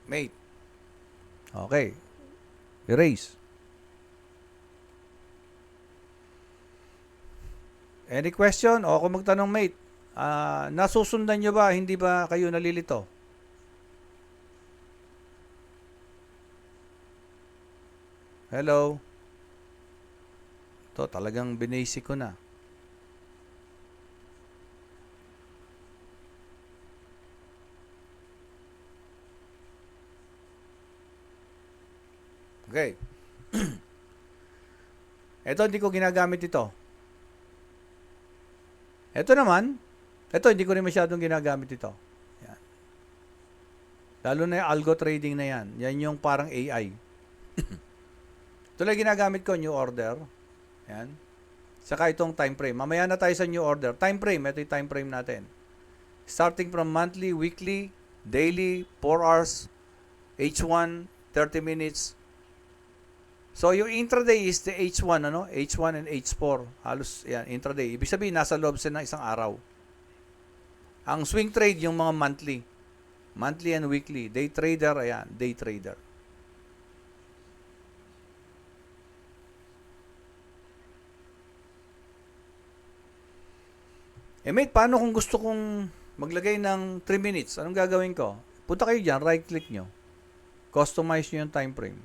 Mate. Okay. Erase. Any question? O kung magtanong, mate, nasusundan nyo ba? Hindi ba kayo nalilito? Hello? Ito, talagang binasic ko na. Okay. Ito, hindi ko ginagamit ito. Ito naman, hindi ko rin masyadong ginagamit ito. Yan. Lalo na yung algo trading na yan. Yan yung parang AI. Ito lang ginagamit ko, new order. Yan. Saka itong time frame. Mamaya na tayo sa new order. Time frame, ito yung time frame natin. Starting from monthly, weekly, daily, 4 hours, H1, 30 minutes. So, yung intraday is the H1, H1 and H4. Halos, yan, intraday. Ibig sabihin, nasa loob sila ng isang araw. Ang swing trade, yung mga monthly. Monthly and weekly. Day trader, ayan, day trader. Mate, paano kung gusto kong maglagay ng 3 minutes? Anong gagawin ko? Punta kayo dyan, right-click nyo. Customize nyo yung time frame.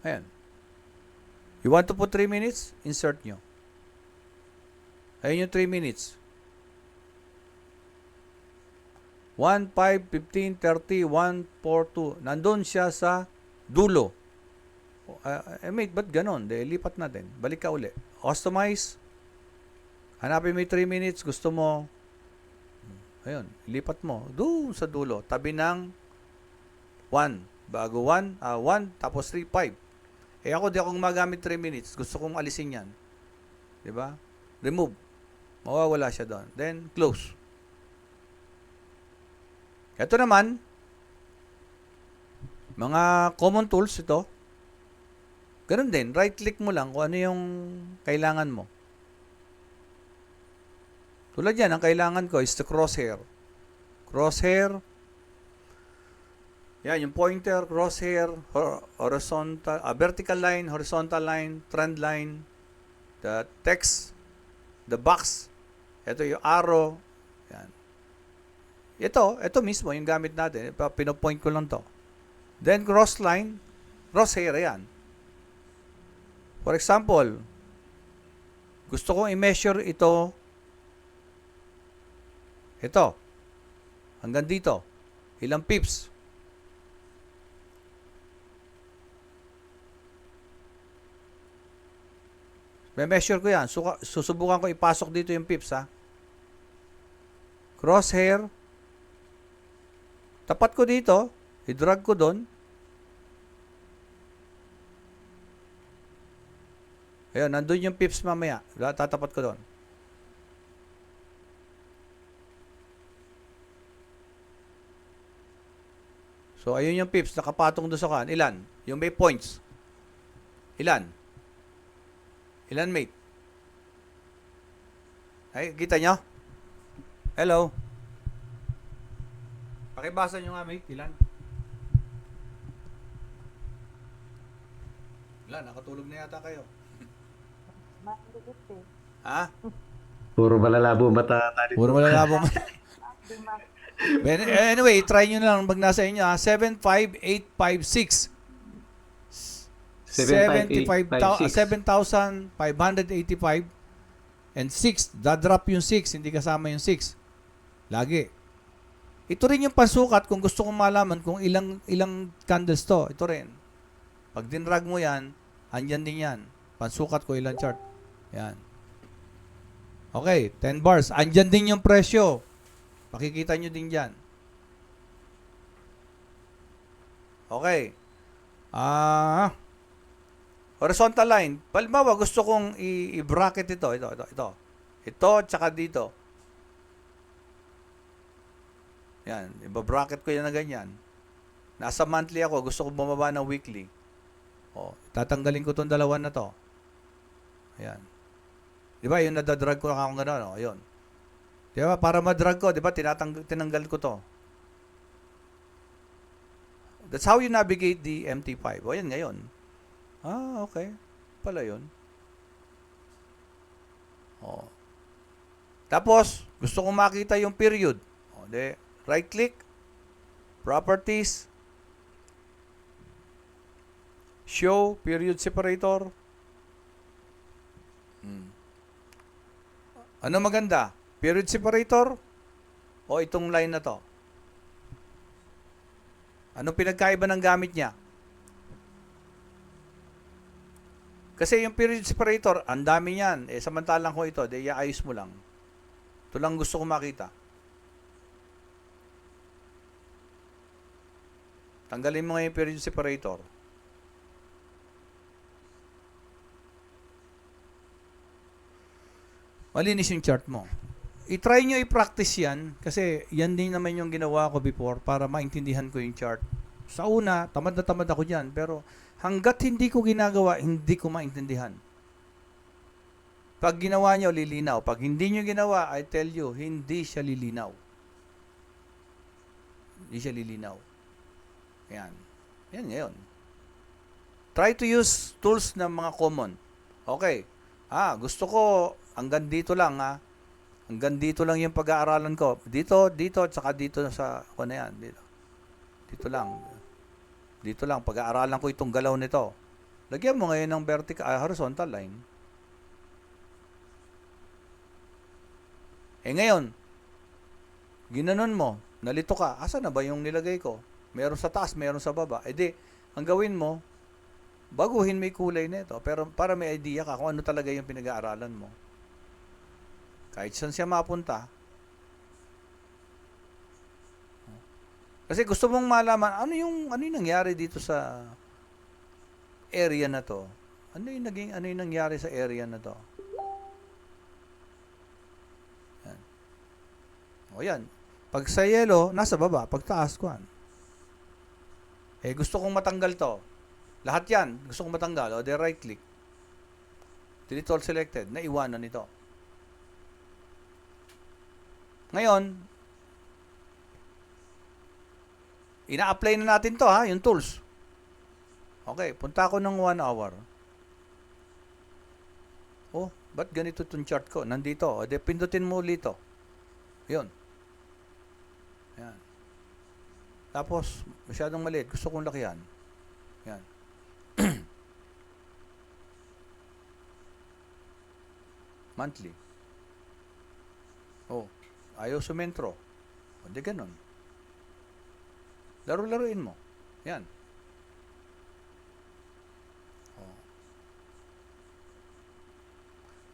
Ayan. You want to put 3 minutes? Insert nyo. Ayan yung 3 minutes. 1, 5, 15, 30, 1, 4, 2. Nandun siya sa dulo. Mate, ba't ganon? Lipat natin. Balik ka uli. Customize. Hanapin mo yung 3 minutes. Gusto mo. Ayun. Lipat mo. Doon sa dulo. Tabi ng 1. Bago 1, 1, tapos 3, 5. Ako, di akong magamit 3 minutes. Gusto kong alisin yan. Diba? Remove. Mawawala siya doon. Then, close. Ito naman, mga common tools ito. Ganun din. Right-click mo lang kung ano yung kailangan mo. Tulad yan, ang kailangan ko is the crosshair. Crosshair. Yan, yung pointer, crosshair, horizontal, vertical line, horizontal line, trend line, the text, the box, ito yung arrow, yan. Ito mismo yung gamit natin, pinopoint ko lang to. Then cross line, crosshair, yan. For example, gusto kong i-measure ito, hanggang dito, ilang pips. May measure ko yan. Susubukan ko ipasok dito yung pips, ha. Crosshair. Tapat ko dito. I-drag ko doon. Ayun, nandun yung pips mamaya. Tatapat ko doon. So, ayun yung pips. Nakapatong doon sa kan. Ilan? Yung may points. Ilan? Ilan, mate? Ay, kita nyo? Hello? Pakibasa nyo nga, mate. Ilan? Ilan? Nakatulog na yata kayo. Ha? Puro malalabo mata tayo. Puro malalabo. Anyway, try nyo na lang pag nasa inyo, ha? 75856. 7,585 and 6, dadrop yung 6, hindi kasama yung 6. Lagi. Ito rin yung pansukat kung gusto kong malaman kung ilang candles to. Ito rin. Pag dinrag mo yan, andyan din yan. Pansukat ko ilang chart. Yan. Okay, 10 bars. Andyan din yung presyo. Makikita nyo din dyan. Okay. Horizontal line. Halimbawa, gusto kong i-bracket ito. Ito, tsaka dito. Yan. Iba-bracket ko yan na ganyan. Nasa monthly ako. Gusto kong bumaba ng weekly. O, tatanggalin ko itong dalawa na to. Ayan. Di ba? Yung nadadrag ko akong gano'n. O, yun. Di ba? Para madrag ko, di ba? Tinanggal ko to. That's how you navigate the MT5. O, yan ngayon. Okay. Pala yun. O. Tapos, gusto kong makita yung period. O, di, right click, properties, show, period separator. Ano maganda? Period separator o itong line na to? Anong pinagkaiba ng gamit niya? Kasi yung period separator, ang dami niyan. Samantalang ko ito, iayos mo lang. Ito lang gusto ko makita. Tanggalin mo ngayon yung period separator. Malinis yung chart mo. I-try nyo i-practice yan kasi yan din naman yung ginawa ko before para maintindihan ko yung chart. Sa una, tamad na tamad ako dyan pero hanggat hindi ko ginagawa, hindi ko maintindihan. Pag ginawa nyo, lilinaw. Pag hindi nyo ginawa, I tell you, hindi siya lilinaw. Hindi siya lilinaw. Yan. Yan ngayon. Try to use tools na mga common. Okay. Gusto ko hanggang dito lang Hanggang dito lang yung pag-aaralan ko. Dito, tsaka dito sa ako na yan. Dito lang. Dito lang. Pag-aaralan ko itong galaw nito. Lagyan mo ngayon ng horizontal line. Ngayon, ginanon mo, nalito ka. Asa na ba yung nilagay ko? Meron sa taas, meron sa baba. Ang gawin mo, baguhin mo yung kulay nito. Pero para may idea ka kung ano talaga yung pinag-aaralan mo. Kahit saan siya mapunta. Kasi gusto mong malaman, ano yung nangyari dito sa area na to? Ano yung nangyari sa area na to? Yan. O yan. Pag sa yellow, nasa baba. Pag taas, kuhan. Gusto kong matanggal to. Lahat yan, gusto kong matanggal. O, right click. Delete all selected. Naiwanan ito. Ngayon, ina-apply na natin to yung tools. Okay, punta ako ng 1 hour. Oh, ba't ganito itong chart ko? Nandito. O, pindutin mo ulit ito. Yun. Yan. Tapos, masyadong maliit. Gusto kong lakihan. Yan. Monthly. Oh. Ayaw sumentro. O, di ganun. Laro-laruin mo. Yan. O.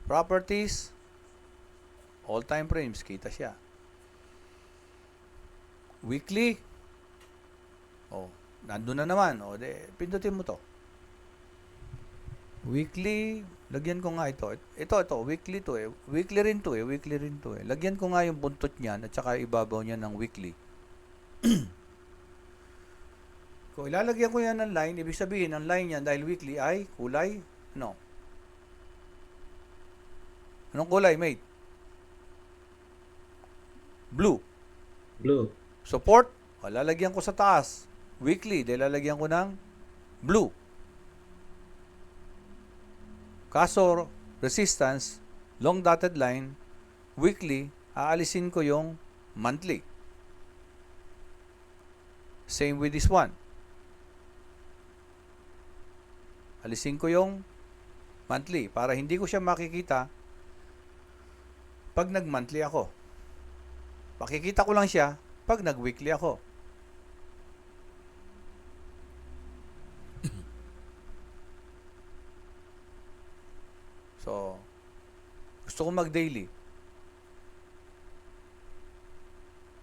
Properties, all time frames, kita siya. Weekly, oh, nandun na naman. O, pindutin mo to. Weekly, lagyan ko nga ito. Ito, weekly to eh. Weekly rin to eh. Lagyan ko nga yung buntot niyan at saka ibabaw niya ng weekly. Kung ilalagyan ko yan ng line, ibig sabihin, ang line niyan dahil weekly ay kulay, no. Anong kulay, mate? Blue. Blue. Support, lalagyan ko sa taas. Weekly, dahil lalagyan ko ng blue. Kaso, resistance, long dotted line, weekly, aalisin ko yung monthly. Same with this one. Alisin ko yung monthly para hindi ko siya makikita pag nag-monthly ako. Makikita ko lang siya pag nag-weekly ako. So, gusto ko mag-daily.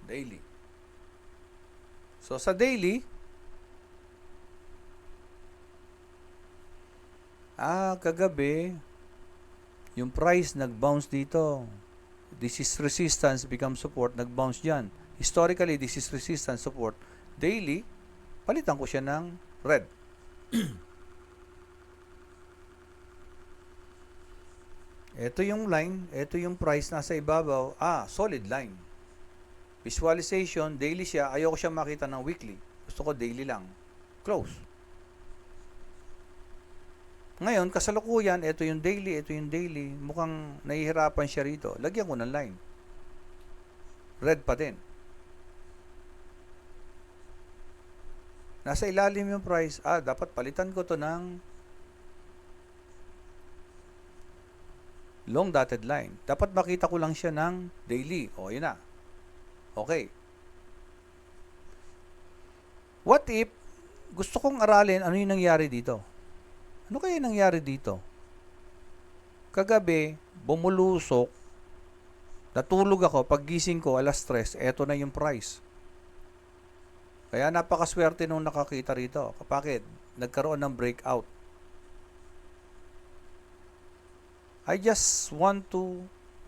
Daily. So, sa daily, kagabi, yung price nag-bounce dito. This is resistance becomes support, nag-bounce dyan. Historically, this is resistance support. Daily, palitan ko siya ng red. Ito yung line, ito yung price nasa ibabaw. Solid line. Visualization, daily siya. Ayoko siya makita ng weekly. Gusto ko daily lang. Close. Ngayon, kasalukuyan, ito yung daily, ito yung daily. Mukhang nahihirapan siya rito. Lagyan ko ng line. Red pa din. Nasa ilalim yung price. Dapat palitan ko to ng long dotted line. Dapat makita ko lang siya ng daily. Yun na. Okay. What if gusto kong aralin ano yung nangyari dito? Ano kaya nangyari dito? Kagabi, bumulusok, natulog ako, paggising ko, alas 3, eto na yung price. Kaya napakaswerte nung nakakita rito. Bakit? Nagkaroon ng breakout. I just want to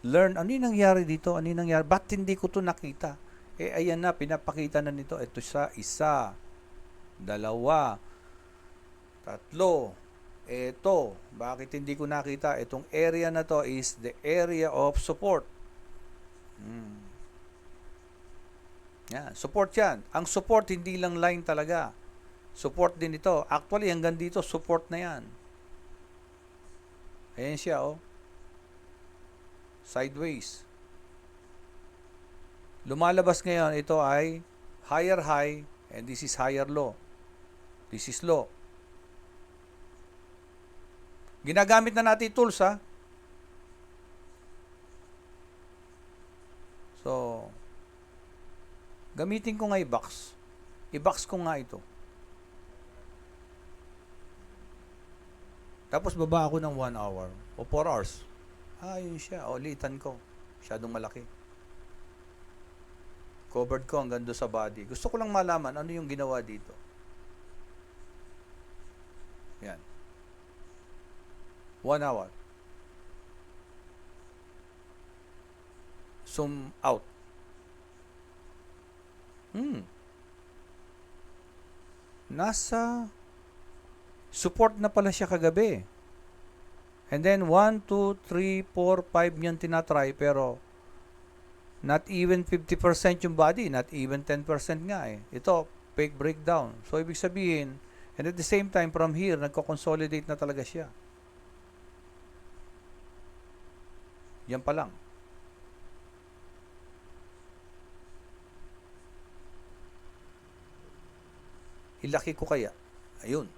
learn ano yung nangyari dito, ano yung nangyari. Ba't hindi ko to nakita? Ayan na, pinapakita na nito. Ito sa isa, dalawa, tatlo, ito. Bakit hindi ko nakita? Itong area na to is the area of support. Yan, support yan. Ang support, hindi lang line talaga. Support din ito. Actually, hanggang dito, support na yan. Ayan siya, sideways. Lumalabas ngayon, ito ay higher high and this is higher low. This is low. Ginagamit na natin tools, ha? So, gamitin ko nga i-box. I-box ko nga ito. Tapos baba ako ng 1 hour o 4 hours. Yun siya. Litan ko. Masyadong malaki. Covered ko hanggang doon sa body. Gusto ko lang malaman ano yung ginawa dito. Yan. 1 hour. Zoom out. Nasa support na pala siya kagabi. And then 1, 2, 3, 4, 5 niyan tinatry pero not even 50% yung body, not even 10% nga eh. Ito, fake breakdown. So, ibig sabihin, and at the same time, from here, nagko-consolidate na talaga siya. Yan pa lang. Ilaki ko kaya. Ayun.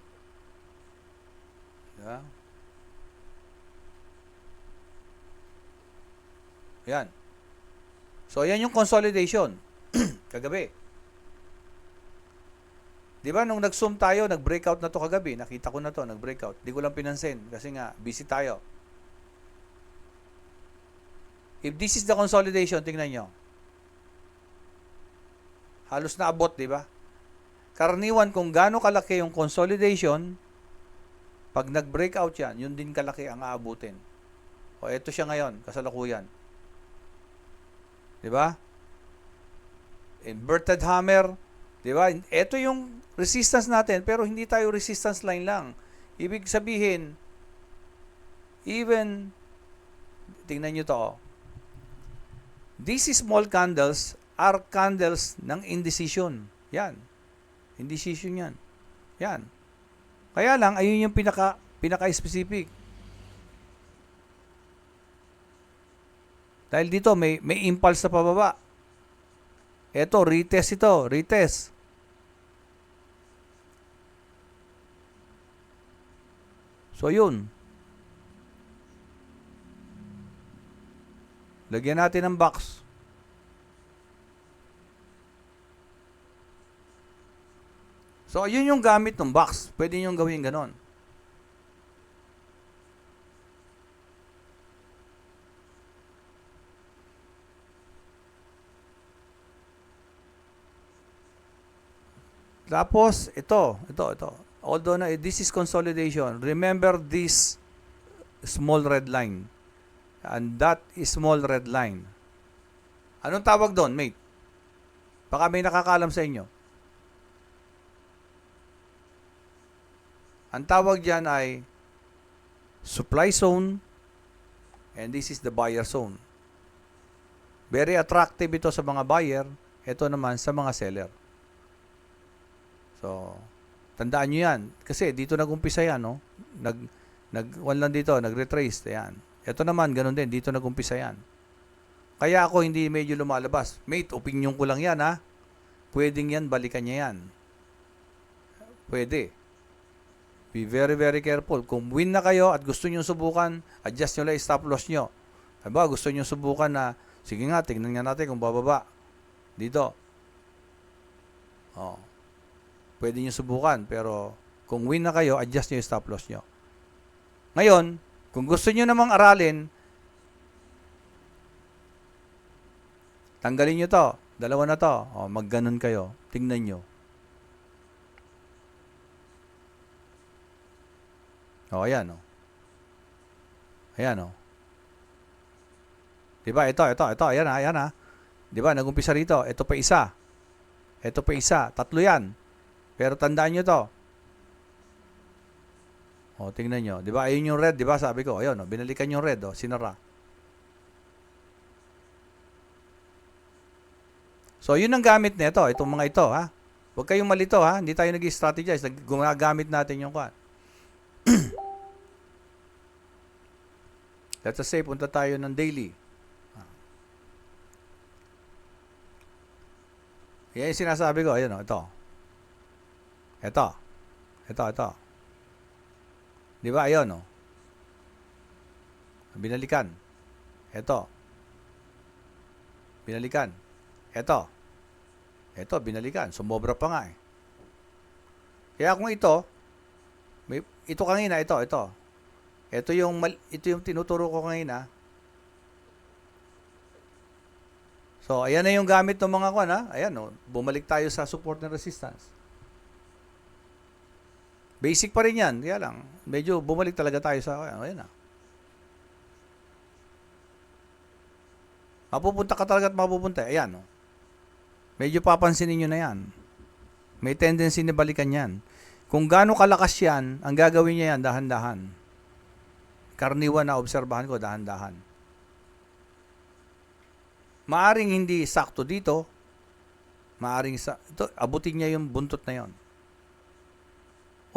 Yeah. Yan. So, yan yung consolidation. Kagabi. Di ba, nung nag-zoom tayo, nag-breakout na to kagabi. Nakita ko na to, nag-breakout. Di ko lang pinansin kasi nga, busy tayo. If this is the consolidation, tingnan nyo. Halos naabot, di ba? Karaniwan kung gaano kalaki yung consolidation, pag nag-breakout yan, yun din kalaki ang aabutin. O eto siya ngayon, kasalukuyan. Di ba? Inverted hammer, di ba? Ito yung resistance natin, pero hindi tayo resistance line lang. Ibig sabihin, even, tingnan nyo to, these small candles are candles ng indecision. Yan. Indecision yan. Yan. Kaya lang, ayun yung pinaka-specific. Dahil dito, may impulse sa pababa. Ito, retest ito. Retest. So, yun. Lagyan natin ng box. So, yun yung gamit ng box. Pwede nyo gawin ganon. Tapos, ito. Although na this is consolidation, remember this small red line. And that is small red line. Anong tawag doon, mate? Baka may nakakaalam sa inyo. Ang tawag dyan ay supply zone and this is the buyer zone. Very attractive ito sa mga buyer. Ito naman sa mga seller. So, tandaan nyo yan. Kasi dito nag-umpisa yan, no? One lang dito, nag-retrace. Yan. Ito naman, ganun din. Dito nag-umpisa yan. Kaya ako hindi medyo lumalabas. Mate, opinion ko lang yan, ha? Pwedeng yan, balikan niya yan. Pwede. Be very, very careful. Kung win na kayo at gusto nyo subukan, adjust nyo lang stop loss nyo. Diba, gusto nyo subukan na, sige nga, tingnan nga natin kung bababa. Dito. Oh. Pwede nyo subukan, pero kung win na kayo, adjust nyo yung stop loss nyo. Ngayon, kung gusto nyo namang aralin, tanggalin nyo to. Dalawa na to. O, magganon kayo. Tingnan nyo. O, ayan, o. Ayan, o. Diba? Ito. Ayan, ha. Diba? Nag-umpisa rito. Ito pa isa. Ito pa isa. Tatlo yan. Pero tandaan nyo to. O, tingnan nyo. Diba? Ayun yung red. Diba? Sabi ko. Ayun, o. Binalikan yung red. O. Sinara. So, yun ang gamit nito. Itong mga ito, ha? Huwag kayong malito, ha? Hindi tayo nag-strategize. Gumagamit natin yung kwan. Let's say, punta tayo ng daily. Yan yung sinasabi ko. Ayun, o. Ito. Di ba? Ayun, o. Binalikan. Ito. Binalikan. Ito, binalikan. Sumobra pa nga, eh. Kaya kung ito kanina, ito yung tinuturo ko kanina. So, ayan na yung gamit ng mga kwan, ha? Ayan, o. Bumalik tayo sa support and resistance. Basic pa rin yan. Kaya lang, medyo bumalik talaga tayo sa, ayan na. Mapupunta ka talaga at mapupunta. Ayan, o. Medyo papansinin nyo na yan. May tendency na balikan yan. Kung gaano kalakas yan, ang gagawin niya yan, dahan-dahan. Karaniwan na obserbahan ko, dahan-dahan. Maaring hindi sakto dito, ito, abutin niya yung buntot na yon.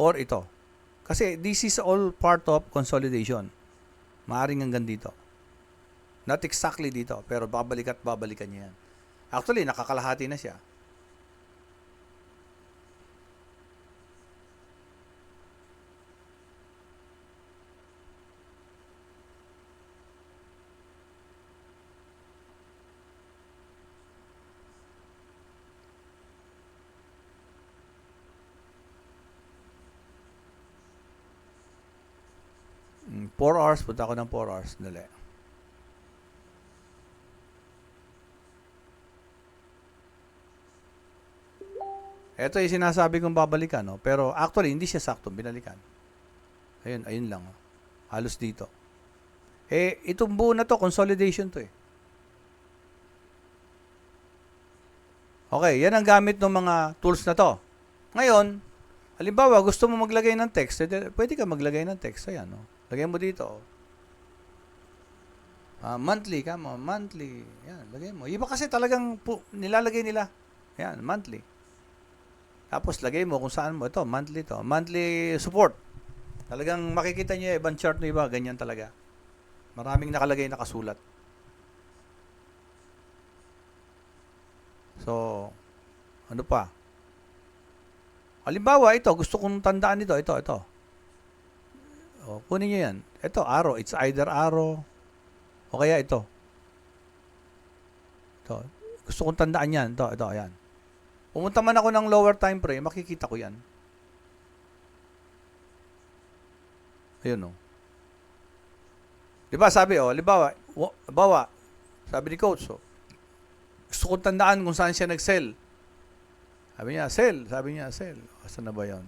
Or ito. Kasi this is all part of consolidation. Maaring hanggang dito. Not exactly dito, pero babalikan niya yan. Actually, nakakalahati na siya. Mm, 4 hours, punta ako ng 4 hours. Dali. Ito yung sinasabi kong babalikan, no? Pero actually, hindi siya saktong binalikan. Ayun lang. Oh. Halos dito. Itong buo na to, consolidation to eh. Okay, yan ang gamit ng mga tools na to. Ngayon, halimbawa, gusto mo maglagay ng text, pwede ka maglagay ng text. Ayan, no? Lagay mo dito. Oh. Monthly, monthly. Yan, lagay mo. Iba kasi talagang nilalagay nila. Yan, monthly. Tapos lagay mo kung saan mo. Ito, monthly to. Monthly support. Talagang makikita niyo ibang chart na iba. Ganyan talaga. Maraming nakalagay nakasulat. So, ano pa? Halimbawa, ito. Gusto kong tandaan ito. Ito. O, kunin niyo yan. Ito, arrow. It's either arrow o kaya ito. Ito. Gusto kong tandaan yan. Ito, ayan. Pumunta man ako ng lower time frame, makikita ko yan. Ayun, oh. Diba, sabi, halimbawa, sabi ni coach, gusto kong tandaan kung saan siya nag-sell. Sabi niya, sell. Saan na ba yan?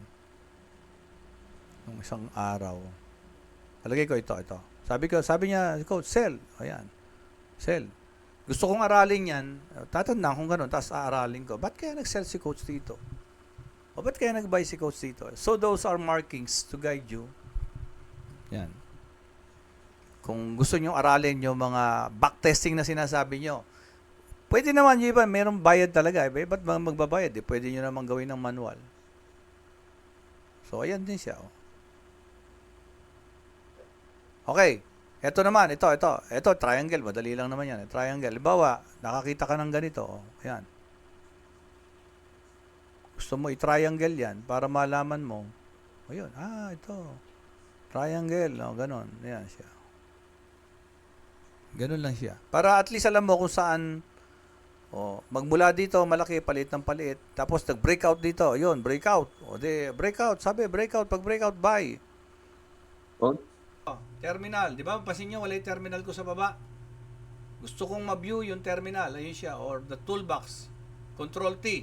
Nung isang araw. Palagay ko ito. Sabi niya, coach, sell. Ayan. Sell. Gusto kong aralin yan. Tatandaan kung gano'n, tapos aaralin ko. Ba't kaya nag-sell si coach dito? O ba't kaya nag-buy si coach dito? So those are markings to guide you. Yan. Kung gusto nyo aralin yung mga backtesting na sinasabi nyo, pwede naman yung iba, mayroong bayad talaga. Ba't magbabayad? Pwede nyo naman gawin ng manual. So, ayan din siya. Oh. Okay. Ito naman, ito, triangle. Madali lang naman yan. Triangle. Halimbawa, nakakita ka ng ganito. Oh. Ayan. Gusto mo i-triangle yan para malaman mo. Ayun. Ito. Triangle. Oh, ganon. Ayan siya. Ganon lang siya. Para at least alam mo kung saan magmula dito, malaki, palit ng palit. Tapos nag-breakout dito. Ayun, breakout. Breakout. Sabi, breakout. Pag breakout, buy. Terminal. Di ba? Pasin nyo, wala yung terminal ko sa baba. Gusto kong ma-view yung terminal. Ayun siya. Or the toolbox. Control T.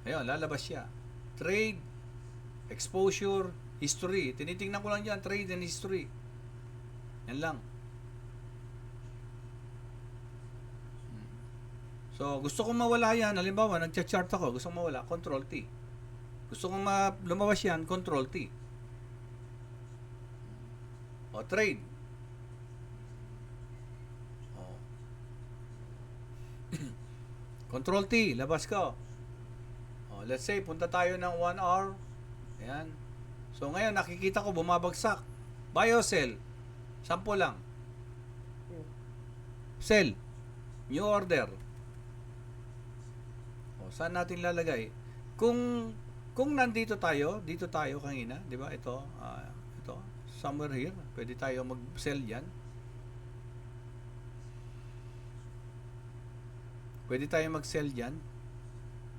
Ayun, lalabas siya. Trade, exposure, history. Tinitingnan ko lang dyan, trade and history. Yan lang. So, gusto kong mawala yan. Halimbawa, nagcha-chart ako. Gusto kong mawala, Control T. Gusto kong lumabas yan, Control T. O, trade. O. Control T, labas ko. O, let's say, punta tayo ng 1 hour. Ayan. So, ngayon, nakikita ko bumabagsak. Buy or sell? 10 lang. Sell. New order. O, saan natin lalagay? Kung nandito tayo, dito tayo kanina, di ba? Ito, somewhere here, pwede tayo mag-sell yan. Pwede tayo mag-sell yan.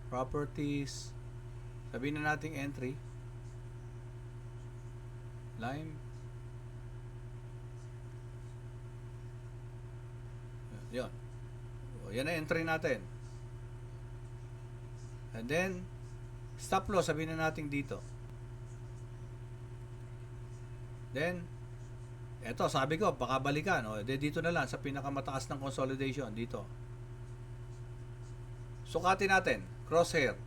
Properties. Sabihin na natin entry. Line. Yan. Yan na entry natin. And then, stop loss, sabihin na natin dito. Then, eto, sabi ko, baka balikan. Dito na lang, sa pinakamataas ng consolidation, dito. Sukatin natin, crosshair.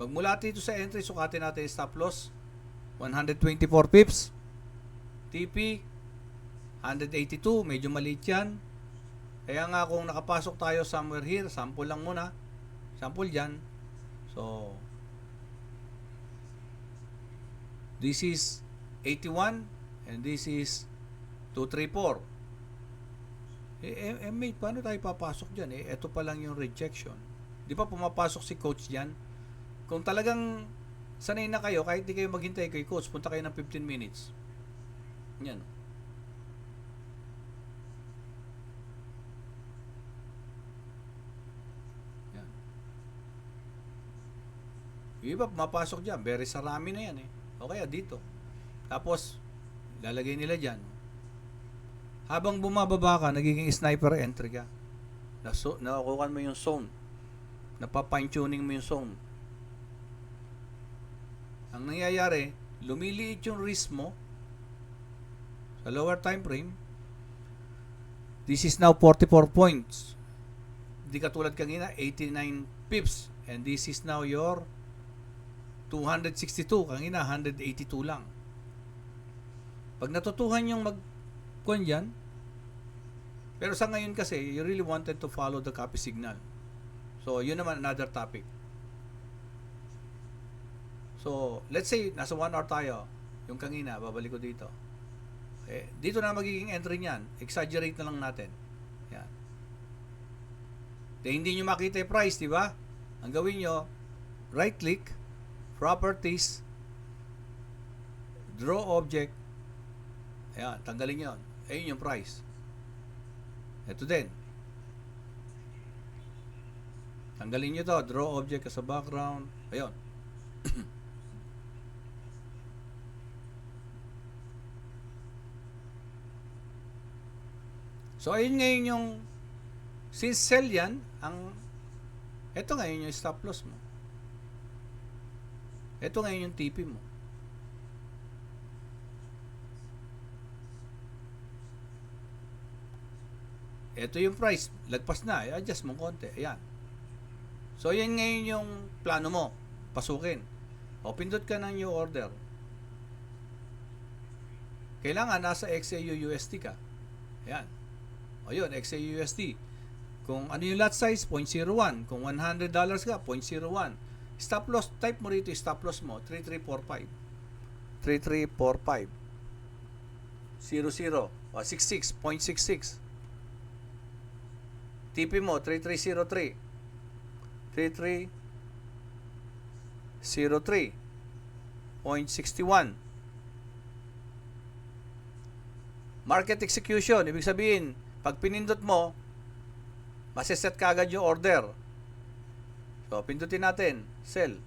Pagmula dito sa entry, sukatin natin stop loss, 124 pips. TP, 182, medyo maliit yan. Kaya nga kung nakapasok tayo somewhere here, sample lang muna. Sample dyan. So, this is 81 and this is 234. Mate, paano tayo papasok dyan? Ito pa lang yung rejection. Di ba pumapasok si coach dyan? Kung talagang sanay na kayo, kahit di kayo maghintay kay coach, punta kayo ng 15 minutes. Yan. Yan. Yung iba pumapasok dyan, very sarami na yan O kaya dito. Tapos, lalagay nila dyan. Habang bumababa ka, nagiging sniper entry ka. Nakukuha mo yung zone. Napapine tuning mo yung zone. Ang nangyayari, lumiliit yung risk mo sa lower time frame. This is now 44 points. Hindi katulad kanina, 89 pips. And this is now your 262. Kanina, 182 lang. Pag natutuhan yung mag-kuhan dyan, pero sa ngayon kasi, you really wanted to follow the copy signal. So, yun naman another topic. So, let's say, nasa 1 hour tayo. Yung kanina, babalik ko dito. Dito na magiging entry niyan. Exaggerate na lang natin. Yan. Hindi nyo makita yung price, di ba? Ang gawin nyo, right click, properties, draw object. Ayan, tanggalin yon. Ayun yung price. Ito din. Tanggalin nyo to, draw object as a background. Ayun. So, ayun ngayon yung since sell yan, ito ngayon yung stop loss mo. Ito ngayon yung TP mo. Ito yung price. Lagpas na. I-adjust mo konti. Ayan. So, yan ngayon yung plano mo. Pasukin. O, pindot ka ng new order. Kailangan nasa XAUUSD ka. Ayan. O yun, XAUUSD. Kung ano yung lot size, 0.01. Kung $100 ka, 0.01. Stop loss, type mo rito yung stop loss mo, 3345. 3345. 00. O, 66, 0.66. TP mo, 3303. 3303. 0.61. Market execution, ibig sabihin, pag pinindot mo, maseset ka agad yung order. So, pindutin natin. Sell.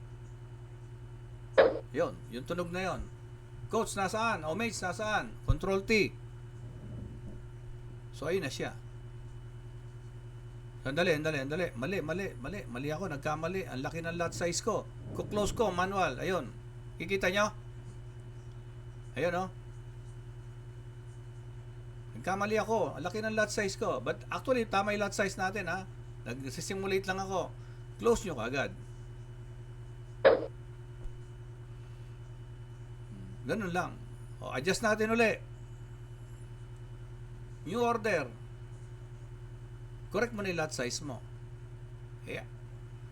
Yun. Yung tunog na yon. Coach, nasaan? O mates, nasaan? Control T. So, ayun na siya. Sandali. Mali ako. Nagkamali. Ang laki ng lot size ko. Close ko, manual. Ayun. Kikita nyo? Ayun, o. Nagkamali ako. Ang laki ng lot size ko. But actually, tama yung lot size natin, ha. Nagsisimulate lang ako. Close nyo kagad. Ganun lang. O, adjust natin uli. New order. Correct mo na yung lot size mo. Yeah.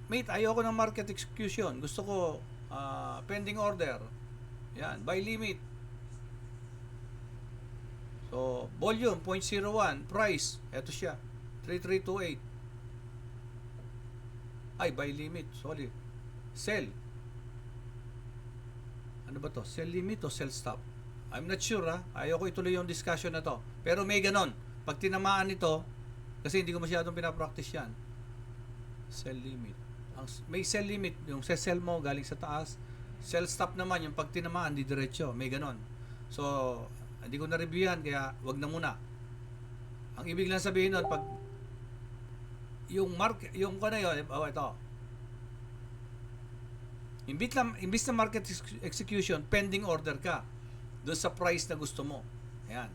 Mate, ayoko ng market execution. Gusto ko pending order. Yan. Buy limit. So, volume, 0.01. Price, eto siya. 3328. Ay, buy limit. Sorry. Sell. Ano ba to? Sell limit o sell stop? I'm not sure, ha. Ayoko ituloy yung discussion na to. Pero may ganon. Pag tinamaan ito, kasi hindi ko masyadong pinapractice yan. Sell limit. May sell limit. Yung sell mo galing sa taas. Sell stop naman. Yung pag tinamaan, di diretso. May ganon. So, hindi ko na-review yan, kaya wag na muna. Ang ibig lang sabihin nun, pag yung ano yun, ito. Imbis na market execution, pending order ka doon sa price na gusto mo. Ayan.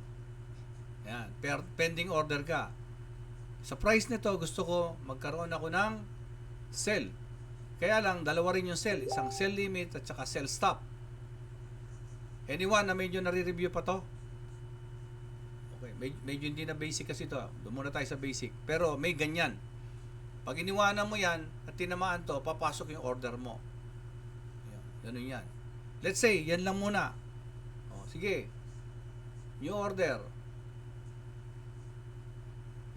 Ayan. Pending order ka. Sa price nito, gusto ko magkaroon ako ng sell. Kaya lang, dalawa rin yung sell. Isang sell limit at saka sell stop. Anyone na medyo nare-review pa to? Okay, medyo hindi na basic kasi to. Doon muna tayo sa basic. Pero may ganyan. Pag iniwanan mo yan at tinamaan to, papasok yung order mo. Ayan, ganun yan. Let's say, yan lang muna. O, sige. New order.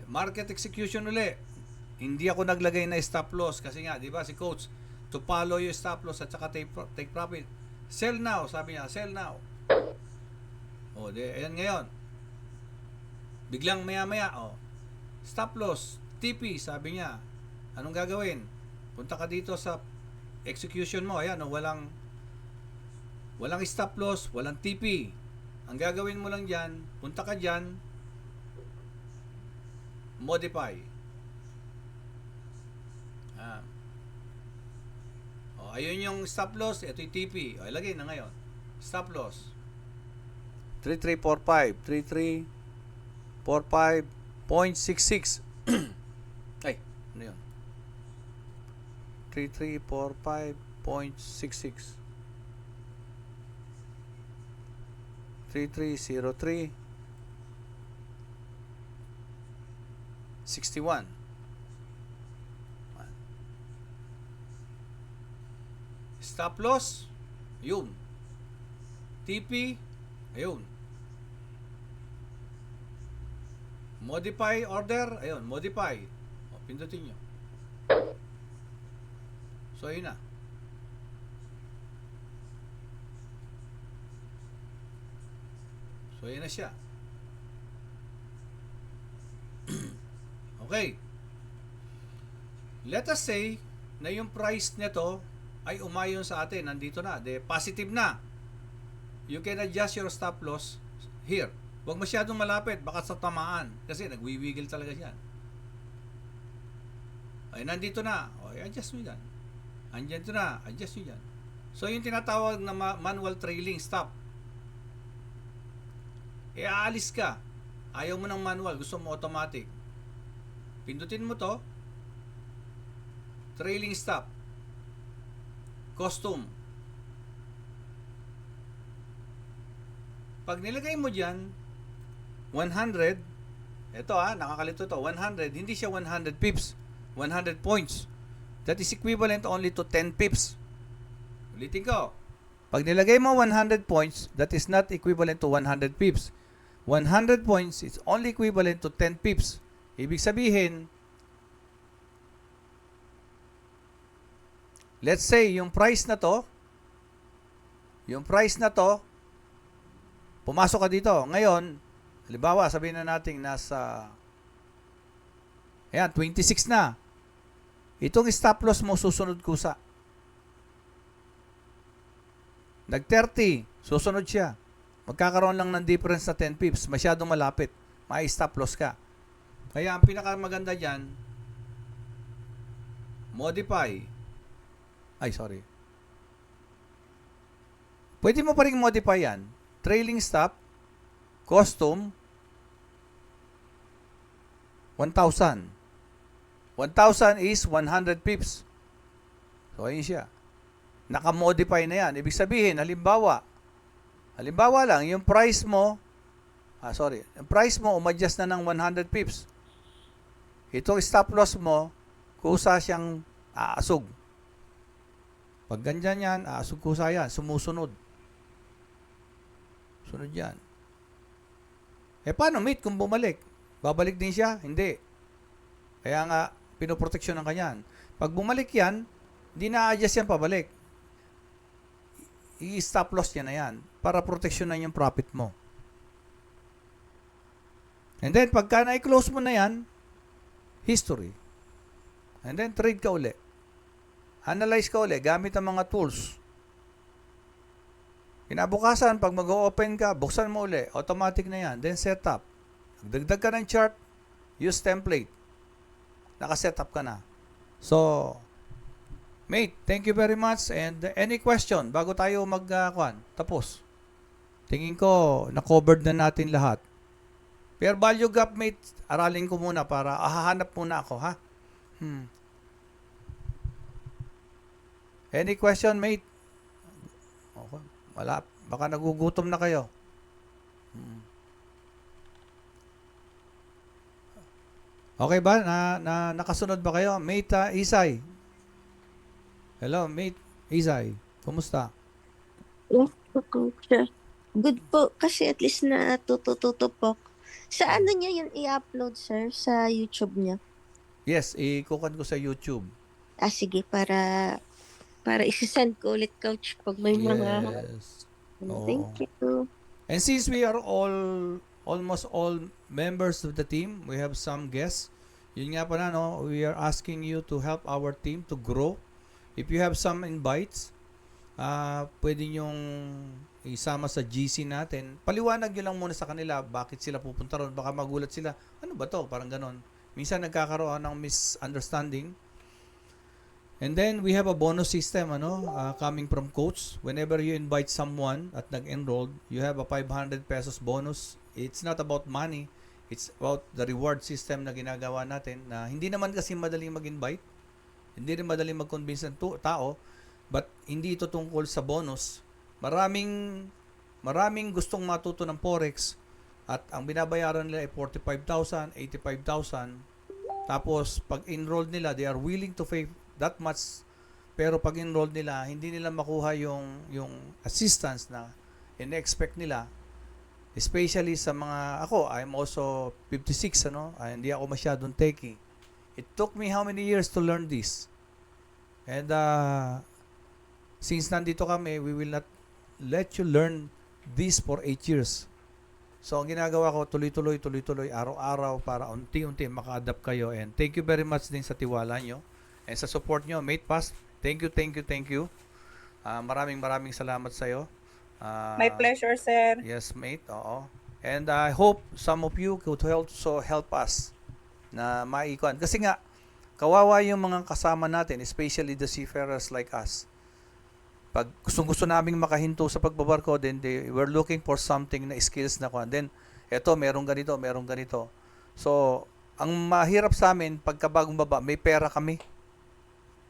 Market execution uli. Hindi ako naglagay na stop loss kasi nga, di ba, si coach, to follow yung stop loss at saka take profit. Sell now, sabi niya, sell now. O, ayan ngayon. Biglang maya-maya, stop loss, TP, sabi niya. Anong gagawin? Punta ka dito sa execution mo. Ayan, walang stop loss, walang TP. Ang gagawin mo lang dyan, punta ka dyan, modify. Ayun yung stop loss. Ito yung TP. O, ilagay na ngayon. Stop loss. 3345. 3345.66. Ay, ano yun? 3345.66. 3303. 61. Stop loss, ayun. TP, ayun. Modify order, ayun, modify. O, pindutin nyo. So, ayun na. So, ayun na siya. Okay. Let us say na yung price nito ay umayon sa atin. Nandito na. Positive na. You can adjust your stop loss here. Huwag masyadong malapit. Baka sa tamaan. Kasi nagwiwigil talaga siya. Ay, nandito na. O, adjust mo yan. Andyan na. Adjust mo yan. So, yung tinatawag na manual trailing stop. Aalis ka. Ayaw mo ng manual. Gusto mo automatic. Pindutin mo to. Trailing stop. Custom. Pag nilagay mo dyan, 100, ito nakakalito to, 100, hindi siya 100 pips, 100 points. That is equivalent only to 10 pips. Ulitin ko. Pag nilagay mo 100 points, that is not equivalent to 100 pips. 100 points is only equivalent to 10 pips. Ibig sabihin, let's say, yung price na to, pumasok ka dito. Ngayon, halimbawa, sabihin na natin nasa, 26 na. Itong stop loss mo, susunod kusa. Nag-30, susunod siya. Magkakaroon lang ng difference na 10 pips. Masyadong malapit. May stop loss ka. Kaya, ang pinakamaganda dyan, modify. Pwede mo pa rin modify yan. Trailing stop, custom, 1,000. 1,000 is 100 pips. So, ayun siya. Naka-modify na yan. Ibig sabihin, halimbawa lang, yung price mo, yung price mo, umadjust na ng 100 pips. Itong stop loss mo, kusa siyang aasog. Pag ganyan yan, aasog kusa yan, sumusunod. Sunod yan. Paano, mate, kung bumalik? Babalik din siya? Hindi. Kaya nga, pinoproteksyon ng kanyan. Pag bumalik yan, hindi na-adjust yan pabalik. I-stop loss yan na yan para proteksyonan yung profit mo. And then, pagka na-close mo na yan, history. And then, trade ka uli. Analyze ka uli gamit ang mga tools. Kinabukasan, pag mag-open ka, buksan mo uli. Automatic na yan. Then, set up. Dagdag ka ng chart, use template. Naka-set up ka na. So, mate, thank you very much. And any question bago tayo tapos? Tingin ko, na-covered na natin lahat. Fair value gap, mate, aralin ko muna para hahanap muna ako, ha? Any question, mate? Okay. Wala. Baka nagugutom na kayo. Okay ba? Nakasunod ba kayo? Mate Isay. Hello, Mate Isay. Kumusta? Yes po, teacher. Good po, kasi at least na tutututo po. Sa ano niya yun i-upload, sir? Sa YouTube niya? Yes, ikukan ko sa YouTube. Sige, para isi-send ko ulit, coach, pag may mga... Yes. Oo. Thank you. And since we are almost all members of the team, we have some guests. Yun nga pala, no? We are asking you to help our team to grow. If you have some invites, pwede nyong isama sa GC natin. Paliwanag nyo lang muna sa kanila bakit sila pupunta ron. Baka magulat sila. Ano ba to? Parang ganon. Minsan nagkakaroon ng misunderstanding. And then we have a bonus system coming from coach. Whenever you invite someone at nag-enroll, you have a 500 pesos bonus. It's not about money. It's about the reward system na ginagawa natin na hindi naman kasi madaling mag-invite. Hindi rin madaling mag-convince ng tao, but hindi ito tungkol sa bonus. Maraming gustong matuto ng Forex at ang binabayaran nila ay 45,000, 85,000. Tapos pag enrolled nila, they are willing to pay that much. Pero pag enrolled nila, hindi nila makuha yung assistance na in-expect nila. Especially sa mga I'm also 56 hindi ako masyadong techie. It took me how many years to learn this? And since nandito kami, we will not let you learn this for 8 years. So, ang ginagawa ko, tuloy-tuloy, araw-araw para unti-unti maka-adapt kayo. And thank you very much din sa tiwala nyo and sa support nyo. Mate Past, thank you. Maraming salamat sa'yo. My pleasure, sir. Yes, mate. Oo. And I hope some of you could help us na maikuan. Kasi nga, kawawa yung mga kasama natin, especially the seafarers like us. Pag gusto naming makahinto sa pagbabarko, then they were looking for something na skills na kuan. Then, eto, merong ganito. So, ang mahirap sa amin, pagka bagong baba, may pera kami.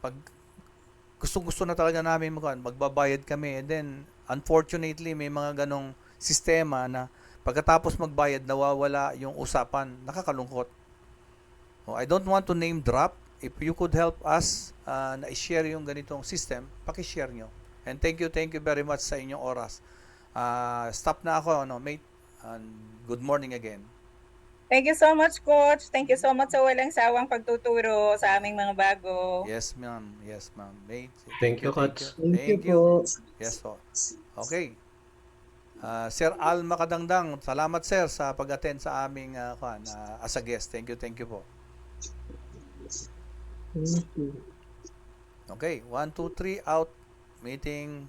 Pag gusto na talaga namin magbabayad kami. And then, unfortunately, may mga ganong sistema na pagkatapos magbayad, nawawala yung usapan. Nakakalungkot. I don't want to name drop. If you could help us na i-share yung ganitong system, paki-share nyo. And thank you very much sa inyong oras. Stop na ako, mate. And good morning again. Thank you so much, Coach. Thank you so much sa walang sawang pagtuturo sa aming mga bago. Yes, ma'am. Mate. Thank you, Coach. Thank you po. Yes, po. Okay. Sir Al Makadangdang, salamat sir sa pag-attend sa aming as a guest. Thank you po. Thank you. Okay, 1, 2, 3 out. Meeting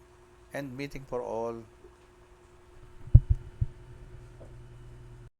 for all.